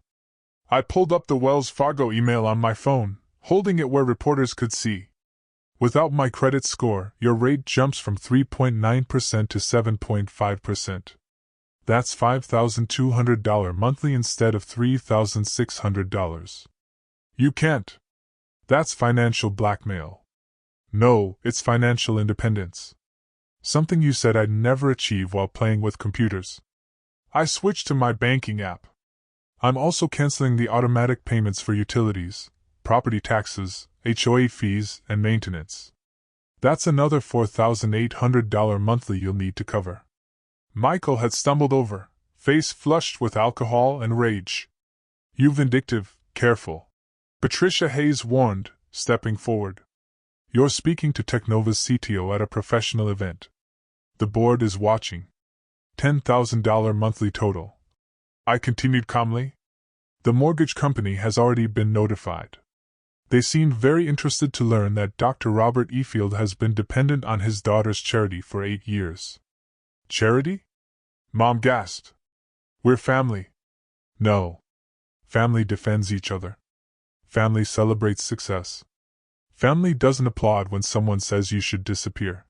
I pulled up the Wells Fargo email on my phone, holding it where reporters could see. Without my credit score, your rate jumps from 3.9% to 7.5%. That's $5,200 monthly instead of $3,600. You can't. That's financial blackmail. No, it's financial independence. Something you said I'd never achieve while playing with computers. I switched to my banking app. I'm also canceling the automatic payments for utilities, property taxes, HOA fees, and maintenance. That's another $4,800 monthly you'll need to cover. Michael had stumbled over, face flushed with alcohol and rage. You vindictive, careful. Patricia Hayes warned, stepping forward. You're speaking to Technova's CTO at a professional event. The board is watching. $10,000 monthly total. I continued calmly. The mortgage company has already been notified. They seemed very interested to learn that Dr. Robert Efield has been dependent on his daughter's charity for 8 years. Charity? Mom gasped. We're family. No. Family defends each other. Family celebrates success. Family doesn't applaud when someone says you should disappear.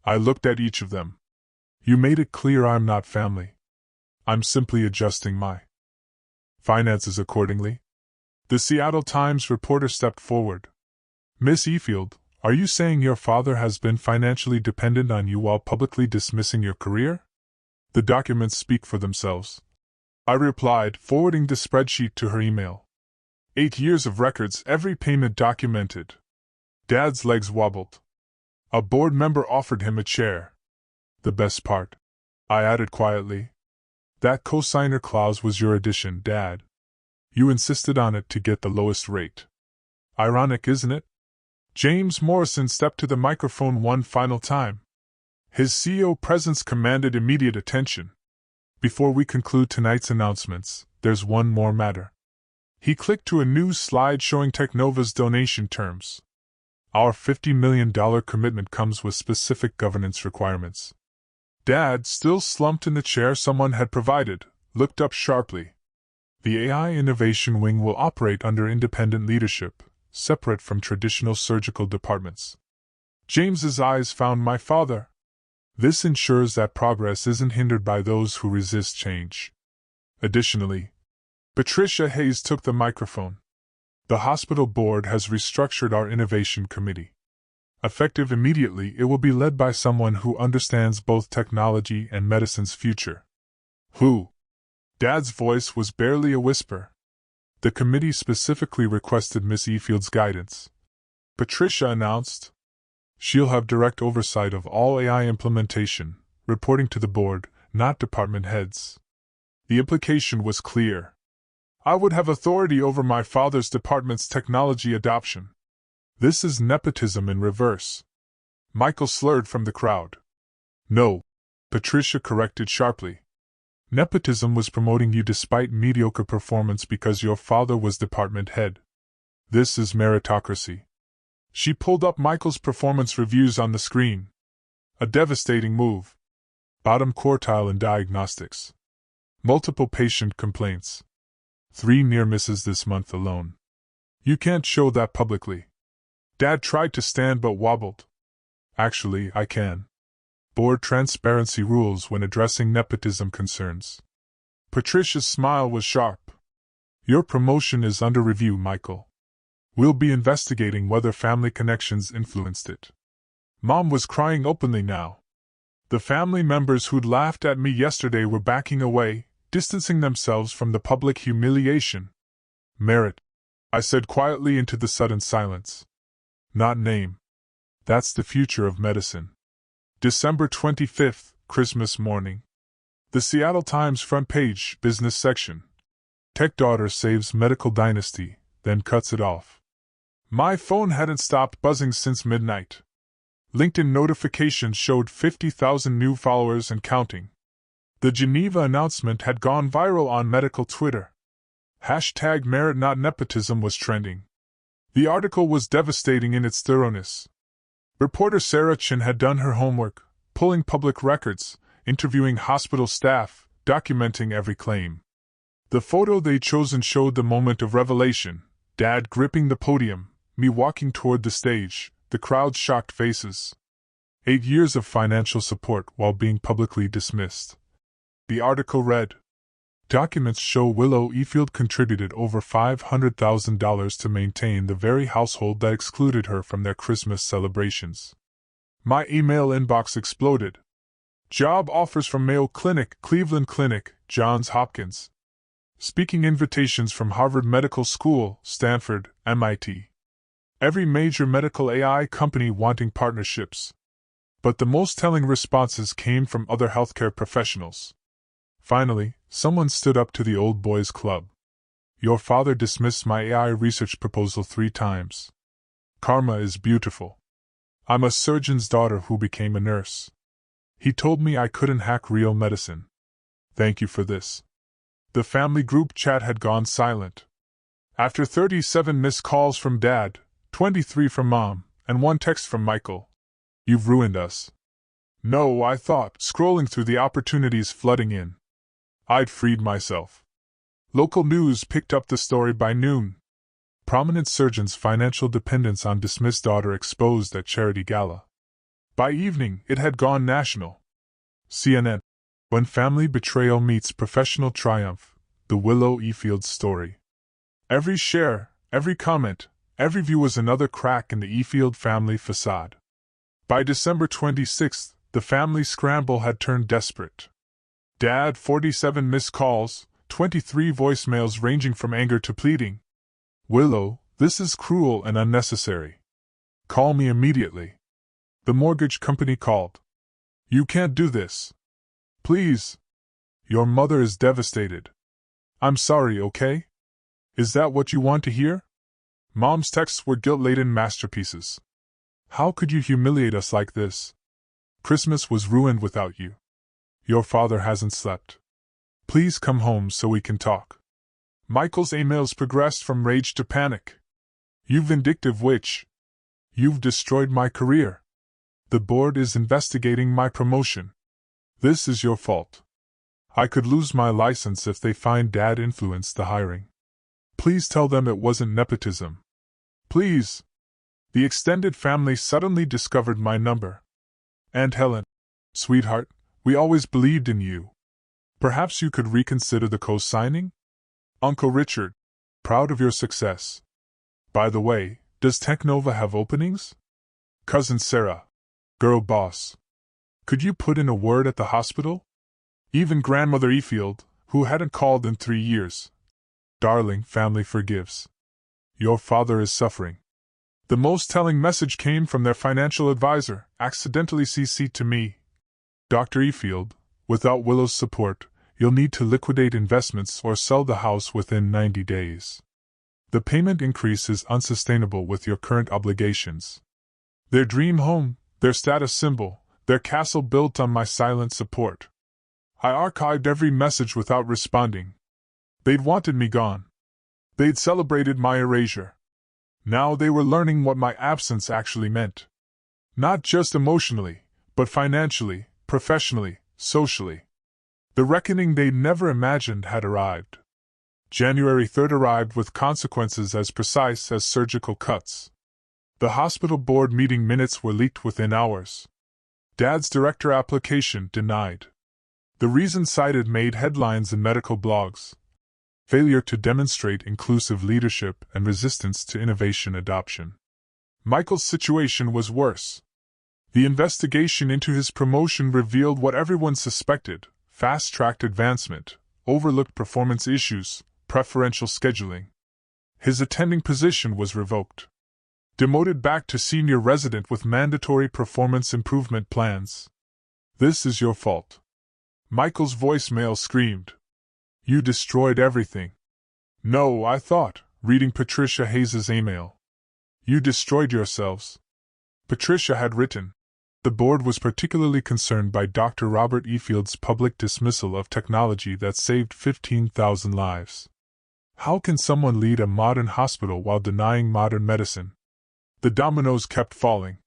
I looked at each of them. You made it clear I'm not family. I'm simply adjusting my finances accordingly. The Seattle Times reporter stepped forward. Miss Efield, are you saying your father has been financially dependent on you while publicly dismissing your career? The documents speak for themselves. I replied, forwarding the spreadsheet to her email. 8 years of records, every payment documented. Dad's legs wobbled. A board member offered him a chair. The best part, I added quietly. That co-signer clause was your addition, Dad. You insisted on it to get the lowest rate. Ironic, isn't it? James Morrison stepped to the microphone one final time. His CEO presence commanded immediate attention. Before we conclude tonight's announcements, there's one more matter. He clicked to a news slide showing Technova's donation terms. Our $50 million commitment comes with specific governance requirements. Dad, still slumped in the chair someone had provided, looked up sharply. The AI Innovation Wing will operate under independent leadership, separate from traditional surgical departments. James's eyes found my father. This ensures that progress isn't hindered by those who resist change. Additionally, Patricia Hayes took the microphone. The hospital board has restructured our innovation committee. Effective immediately, it will be led by someone who understands both technology and medicine's future. Who? Dad's voice was barely a whisper. The committee specifically requested Miss Efield's guidance. Patricia announced. She'll have direct oversight of all AI implementation, reporting to the board, not department heads. The implication was clear. I would have authority over my father's department's technology adoption. This is nepotism in reverse. Michael slurred from the crowd. No, Patricia corrected sharply. Nepotism was promoting you despite mediocre performance because your father was department head. This is meritocracy. She pulled up Michael's performance reviews on the screen. A devastating move. Bottom quartile in diagnostics. Multiple patient complaints. 3 near misses this month alone. You can't show that publicly. Dad tried to stand but wobbled. Actually, I can. Board transparency rules when addressing nepotism concerns. Patricia's smile was sharp. Your promotion is under review, Michael. We'll be investigating whether family connections influenced it. Mom was crying openly now. The family members who'd laughed at me yesterday were backing away, distancing themselves from the public humiliation. Merit, I said quietly into the sudden silence. Not name. That's the future of medicine. December 25th, Christmas morning. The Seattle Times front page, business section. Tech daughter saves medical dynasty, then cuts it off. My phone hadn't stopped buzzing since midnight. LinkedIn notifications showed 50,000 new followers and counting. The Geneva announcement had gone viral on medical Twitter. Hashtag merit not nepotism was trending. The article was devastating in its thoroughness. Reporter Sarah Chin had done her homework, pulling public records, interviewing hospital staff, documenting every claim. The photo they'd chosen showed the moment of revelation, Dad gripping the podium, me walking toward the stage, the crowd's shocked faces. 8 years of financial support while being publicly dismissed. The article read, documents show Willow Efield contributed over $500,000 to maintain the very household that excluded her from their Christmas celebrations. My email inbox exploded. Job offers from Mayo Clinic, Cleveland Clinic, Johns Hopkins. Speaking invitations from Harvard Medical School, Stanford, MIT. Every major medical AI company wanting partnerships. But the most telling responses came from other healthcare professionals. Finally, someone stood up to the old boys club. Your father dismissed my AI research proposal 3 times. Karma is beautiful. I'm a surgeon's daughter who became a nurse. He told me I couldn't hack real medicine. Thank you for this. The family group chat had gone silent. After 37 missed calls from Dad, 23 from Mom, and 1 text from Michael. You've ruined us. No, I thought, scrolling through the opportunities flooding in. I'd freed myself. Local news picked up the story by noon. Prominent surgeon's financial dependence on dismissed daughter exposed at charity gala. By evening, it had gone national. CNN. When family betrayal meets professional triumph, the Willow Efield story. Every share, every comment, every view was another crack in the Efield family facade. By December 26th, the family scramble had turned desperate. Dad 47 missed calls, 23 voicemails ranging from anger to pleading. Willow, this is cruel and unnecessary. Call me immediately. The mortgage company called. You can't do this. Please. Your mother is devastated. I'm sorry, okay? Is that what you want to hear? Mom's texts were guilt-laden masterpieces. How could you humiliate us like this? Christmas was ruined without you. Your father hasn't slept. Please come home so we can talk. Michael's emails progressed from rage to panic. You vindictive witch. You've destroyed my career. The board is investigating my promotion. This is your fault. I could lose my license if they find Dad influenced the hiring. Please tell them it wasn't nepotism. Please. The extended family suddenly discovered my number. Aunt Helen. Sweetheart, we always believed in you. Perhaps you could reconsider the co-signing? Uncle Richard. Proud of your success. By the way, does Technova have openings? Cousin Sarah. Girl boss. Could you put in a word at the hospital? Even grandmother Efield, who hadn't called in 3 years. Darling, family forgives. Your father is suffering. The most telling message came from their financial advisor, accidentally CC'd to me. Dr. Efield, without Willow's support, you'll need to liquidate investments or sell the house within 90 days. The payment increase is unsustainable with your current obligations. Their dream home, their status symbol, their castle built on my silent support. I archived every message without responding. They'd wanted me gone. They'd celebrated my erasure. Now they were learning what my absence actually meant. Not just emotionally, but financially, professionally, socially. The reckoning they'd never imagined had arrived. January 3rd arrived with consequences as precise as surgical cuts. The hospital board meeting minutes were leaked within hours. Dad's director application denied. The reason cited made headlines in medical blogs. Failure to demonstrate inclusive leadership and resistance to innovation adoption. Michael's situation was worse. The investigation into his promotion revealed what everyone suspected: fast-tracked advancement, overlooked performance issues, preferential scheduling. His attending position was revoked. Demoted back to senior resident with mandatory performance improvement plans. This is your fault. Michael's voicemail screamed. You destroyed everything. No, I thought, reading Patricia Hayes' email. You destroyed yourselves. Patricia had written. The board was particularly concerned by Dr. Robert Efield's public dismissal of technology that saved 15,000 lives. How can someone lead a modern hospital while denying modern medicine? The dominoes kept falling.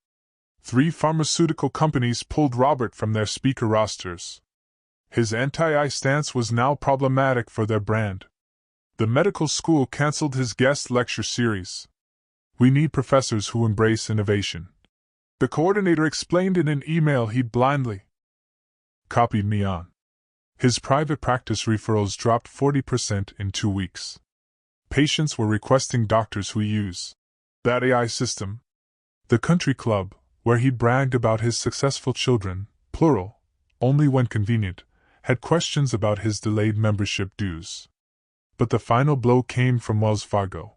3 pharmaceutical companies pulled Robert from their speaker rosters. His anti-AI stance was now problematic for their brand. The medical school canceled his guest lecture series. We need professors who embrace innovation. The coordinator explained in an email he'd blindly copied me on. His private practice referrals dropped 40% in 2 weeks. Patients were requesting doctors who use that AI system. The country club, where he bragged about his successful children, plural, only when convenient, had questions about his delayed membership dues. But the final blow came from Wells Fargo.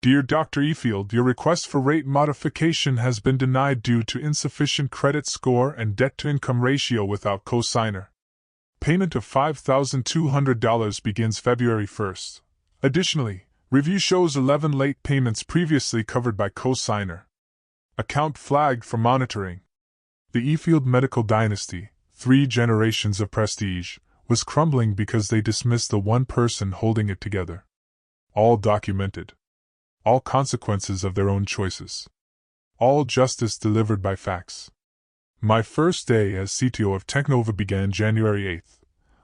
Dear Dr. Efield, your request for rate modification has been denied due to insufficient credit score and debt-to-income ratio without cosigner. Payment of $5,200 begins February 1st. Additionally, review shows 11 late payments previously covered by cosigner. Account flagged for monitoring. The Efield medical dynasty, 3 generations of prestige, was crumbling because they dismissed the one person holding it together. All documented. All consequences of their own choices. All justice delivered by facts. My first day as CTO of Technova began January 8th,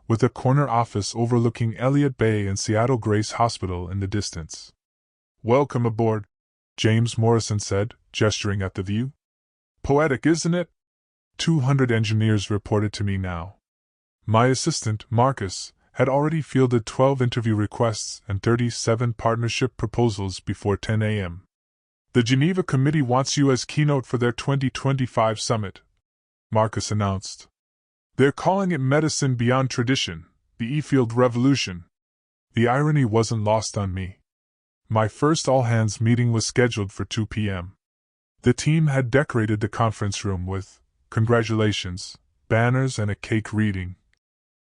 with a corner office overlooking Elliott Bay and Seattle Grace Hospital in the distance. Welcome aboard, James Morrison said, gesturing at the view. Poetic, isn't it? 200 engineers reported to me now. My assistant, Marcus, had already fielded 12 interview requests and 37 partnership proposals before 10 a.m. The Geneva Committee wants you as keynote for their 2025 summit, Marcus announced. They're calling it Medicine Beyond Tradition, the Efield Revolution. The irony wasn't lost on me. My first all-hands meeting was scheduled for 2 p.m. The team had decorated the conference room with congratulations, banners and a cake reading.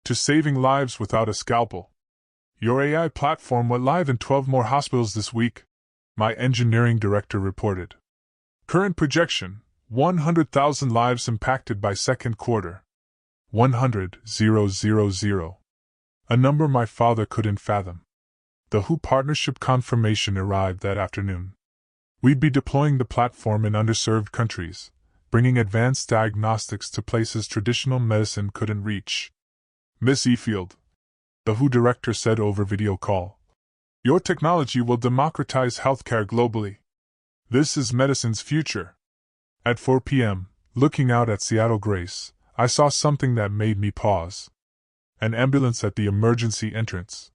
To saving lives without a scalpel. Your AI platform went live in 12 more hospitals this week, my engineering director reported. Current projection, 100,000 lives impacted by second quarter. 100,000. A number my father couldn't fathom. The WHO partnership confirmation arrived that afternoon. We'd be deploying the platform in underserved countries, bringing advanced diagnostics to places traditional medicine couldn't reach. Miss Efield, the WHO director said over video call, your technology will democratize healthcare globally. This is medicine's future. At 4 p.m., looking out at Seattle Grace, I saw something that made me pause. An ambulance at the emergency entrance.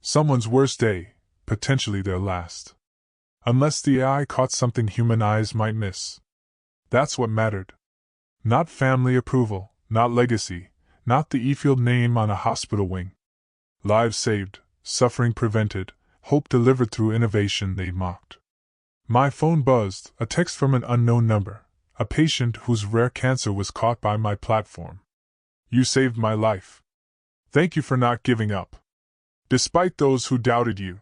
Someone's worst day, potentially their last. Unless the AI caught something human eyes might miss. That's what mattered. Not family approval, not legacy, not the E-Field name on a hospital wing. Lives saved, suffering prevented, hope delivered through innovation, they mocked. My phone buzzed, a text from an unknown number, a patient whose rare cancer was caught by my platform. You saved my life. Thank you for not giving up. Despite those who doubted you.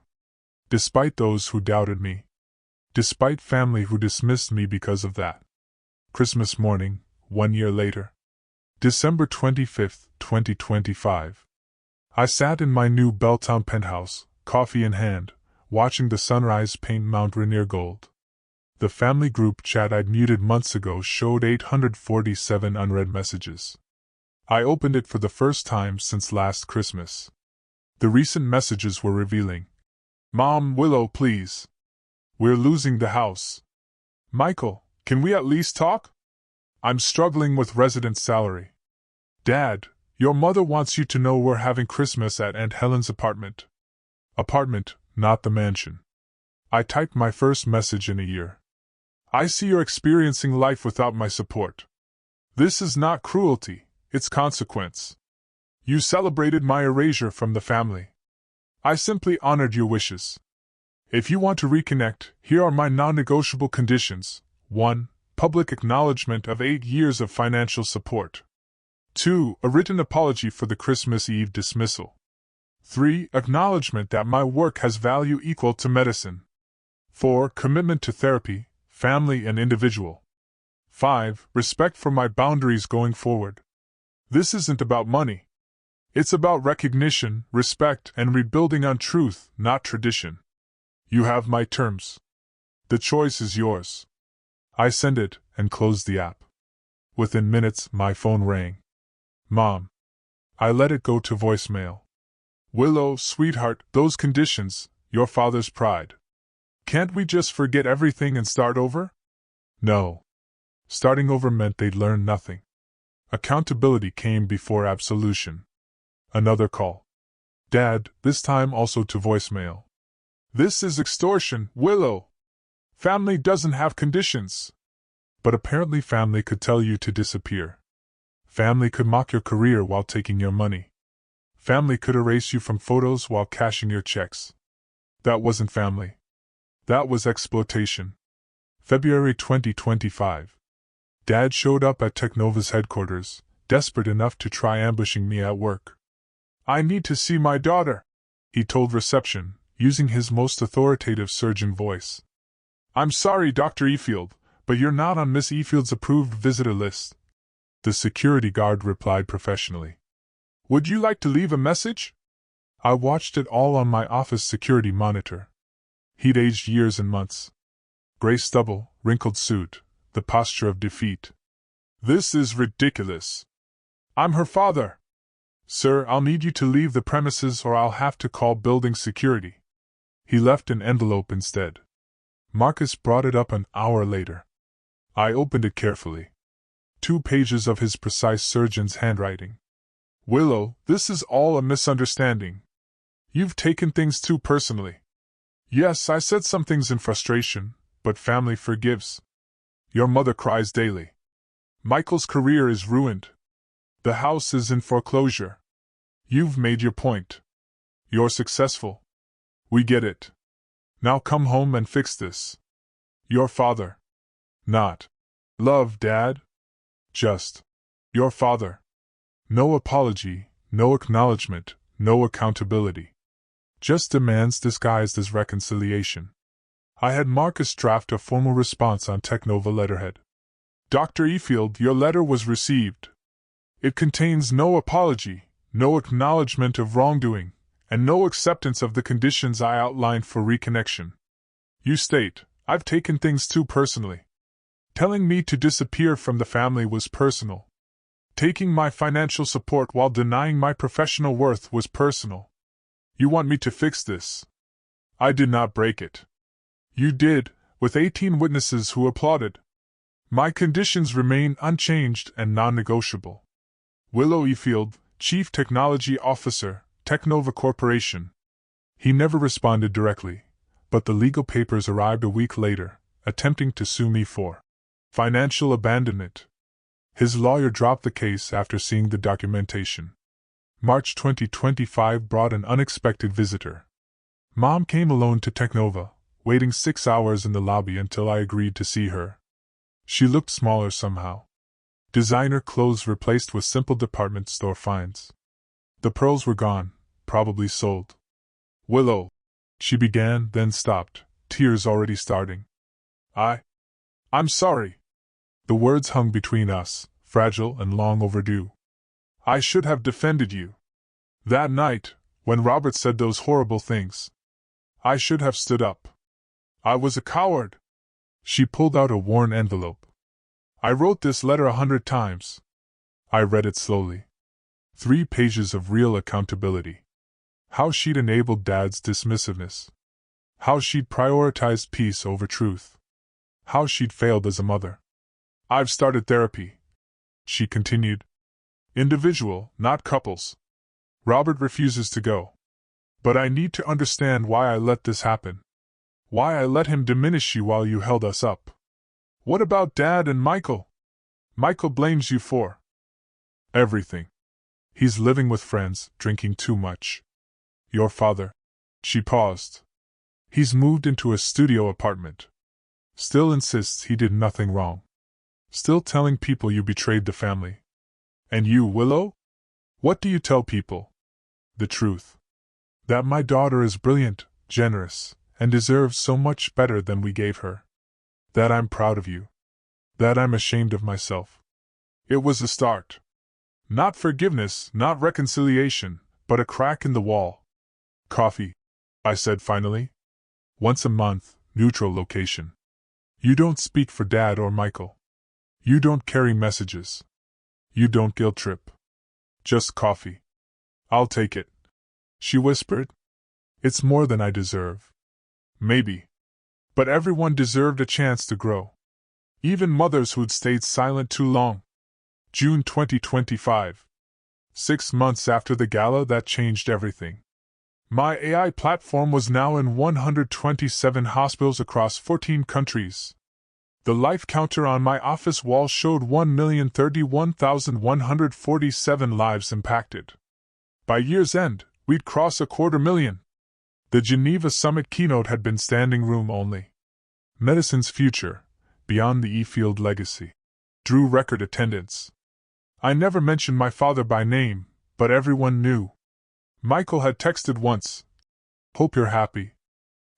Despite those who doubted me. Despite family who dismissed me because of that. Christmas morning, 1 year later. December 25, 2025. I sat in my new Belltown penthouse, coffee in hand, watching the sunrise paint Mount Rainier gold. The family group chat I'd muted months ago showed 847 unread messages. I opened it for the first time since last Christmas. The recent messages were revealing. Mom, Willow, please. We're losing the house. Michael, can we at least talk? I'm struggling with resident salary. Dad, your mother wants you to know we're having Christmas at Aunt Helen's apartment. Apartment, not the mansion. I typed my first message in a year. I see you're experiencing life without my support. This is not cruelty, it's consequence. You celebrated my erasure from the family. I simply honored your wishes. If you want to reconnect, here are my non-negotiable conditions. 1. Public acknowledgement of 8 years of financial support. 2. A written apology for the Christmas Eve dismissal. 3. Acknowledgement that my work has value equal to medicine. 4. Commitment to therapy, family and individual. 5. Respect for my boundaries going forward. This isn't about money. It's about recognition, respect, and rebuilding on truth, not tradition. You have my terms. The choice is yours. I send it, and close the app. Within minutes, my phone rang. Mom. I let it go to voicemail. Willow, sweetheart, those conditions, your father's pride. Can't we just forget everything and start over? No. Starting over meant they'd learn nothing. Accountability came before absolution. Another call. Dad, this time also to voicemail. This is extortion, Willow. Family doesn't have conditions. But apparently family could tell you to disappear. Family could mock your career while taking your money. Family could erase you from photos while cashing your checks. That wasn't family. That was exploitation. February 2025. Dad showed up at Technova's headquarters, desperate enough to try ambushing me at work. I need to see my daughter, he told reception, using his most authoritative surgeon voice. I'm sorry, Dr. E-Field, but you're not on Miss E-Field's approved visitor list. The security guard replied professionally. Would you like to leave a message? I watched it all on my office security monitor. He'd aged years and months. Gray stubble, wrinkled suit, the posture of defeat. This is ridiculous. I'm her father. Sir, I'll need you to leave the premises or I'll have to call building security. He left an envelope instead. Marcus brought it up an hour later. I opened it carefully. 2 pages of his precise surgeon's handwriting. Willow, this is all a misunderstanding. You've taken things too personally. Yes, I said some things in frustration, but family forgives. Your mother cries daily. Michael's career is ruined. The house is in foreclosure. You've made your point. You're successful. We get it. Now come home and fix this. Your father. Not. Love, Dad. Just. Your father. No apology, no acknowledgement, no accountability. Just demands disguised as reconciliation. I had Marcus draft a formal response on Technova letterhead. Dr. E-Field, your letter was received. It contains no apology, no acknowledgement of wrongdoing, and no acceptance of the conditions I outlined for reconnection. You state, I've taken things too personally. Telling me to disappear from the family was personal. Taking my financial support while denying my professional worth was personal. You want me to fix this? I did not break it. You did, with 18 witnesses who applauded. My conditions remain unchanged and non-negotiable. Willow E-Field, Chief Technology Officer, Technova Corporation. He never responded directly, but the legal papers arrived a week later, attempting to sue me for financial abandonment. His lawyer dropped the case after seeing the documentation. March 2025 brought an unexpected visitor. Mom came alone to Technova, waiting 6 hours in the lobby until I agreed to see her. She looked smaller somehow. Designer clothes replaced with simple department store finds. The pearls were gone, probably sold. "Willow," she began, then stopped, tears already starting. I'm sorry." The words hung between us, fragile and long overdue. "I should have defended you. That night, when Robert said those horrible things. I should have stood up. I was a coward." She pulled out a worn envelope. "I wrote this letter 100 times. I read it slowly. 3 pages of real accountability. How she'd enabled Dad's dismissiveness. How she'd prioritized peace over truth. How she'd failed as a mother. I've started therapy," she continued. "Individual, not couples. Robert refuses to go. But I need to understand why I let this happen. Why I let him diminish you while you held us up. What about Dad and Michael? Michael blames you for everything. He's living with friends, drinking too much. Your father." She paused. "He's moved into a studio apartment. Still insists he did nothing wrong. Still telling people you betrayed the family. And you, Willow? What do you tell people?" "The truth. That my daughter is brilliant, generous, and deserves so much better than we gave her. That I'm proud of you. That I'm ashamed of myself." It was a start. Not forgiveness, not reconciliation, but a crack in the wall. "Coffee," I said finally. "Once a month, neutral location. You don't speak for Dad or Michael. You don't carry messages. You don't guilt trip. Just coffee." "I'll take it," she whispered. "It's more than I deserve. Maybe. But everyone deserved a chance to grow. Even mothers who'd stayed silent too long." June 2025. 6 months after the gala that changed everything. My AI platform was now in 127 hospitals across 14 countries. The life counter on my office wall showed 1,031,147 lives impacted. By year's end, we'd cross 250,000. The Geneva Summit keynote had been standing room only. Medicine's future, beyond the E-field legacy, drew record attendance. I never mentioned my father by name, but everyone knew. Michael had texted once. "Hope you're happy.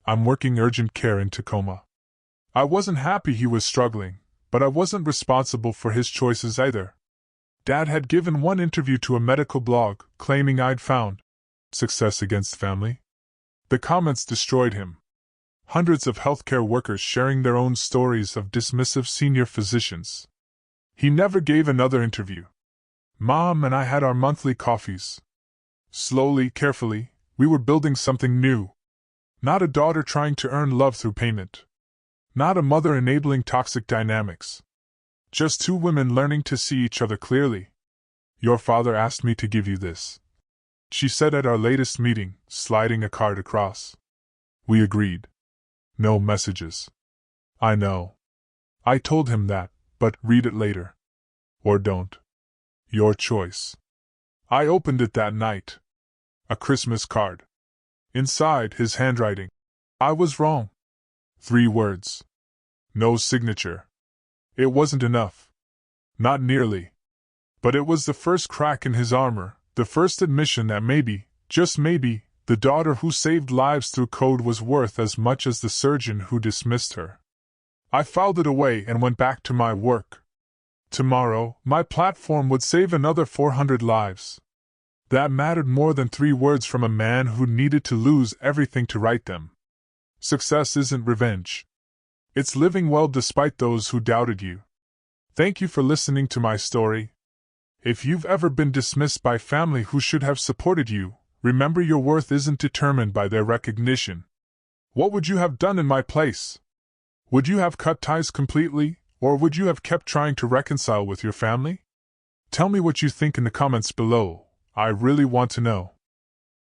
I'm working urgent care in Tacoma." I wasn't happy he was struggling, but I wasn't responsible for his choices either. Dad had given one interview to a medical blog, claiming I'd found success against family. The comments destroyed him. Hundreds of healthcare workers sharing their own stories of dismissive senior physicians. He never gave another interview. Mom and I had our monthly coffees. Slowly, carefully, we were building something new. Not a daughter trying to earn love through payment. Not a mother enabling toxic dynamics. Just 2 women learning to see each other clearly. "Your father asked me to give you this," she said at our latest meeting, sliding a card across. We agreed. No messages. "I know." I told him that, but read it later. Or don't. Your choice. I opened it that night. A Christmas card. Inside, his handwriting. I was wrong. 3 words. No signature. It wasn't enough. Not nearly. But it was the first crack in his armor, the first admission that maybe, just maybe, the daughter who saved lives through code was worth as much as the surgeon who dismissed her. I filed it away and went back to my work. Tomorrow, my platform would save another 400 lives. That mattered more than 3 words from a man who needed to lose everything to write them. Success isn't revenge. It's living well despite those who doubted you. Thank you for listening to my story. If you've ever been dismissed by family who should have supported you, remember your worth isn't determined by their recognition. What would you have done in my place? Would you have cut ties completely, or would you have kept trying to reconcile with your family? Tell me what you think in the comments below. I really want to know.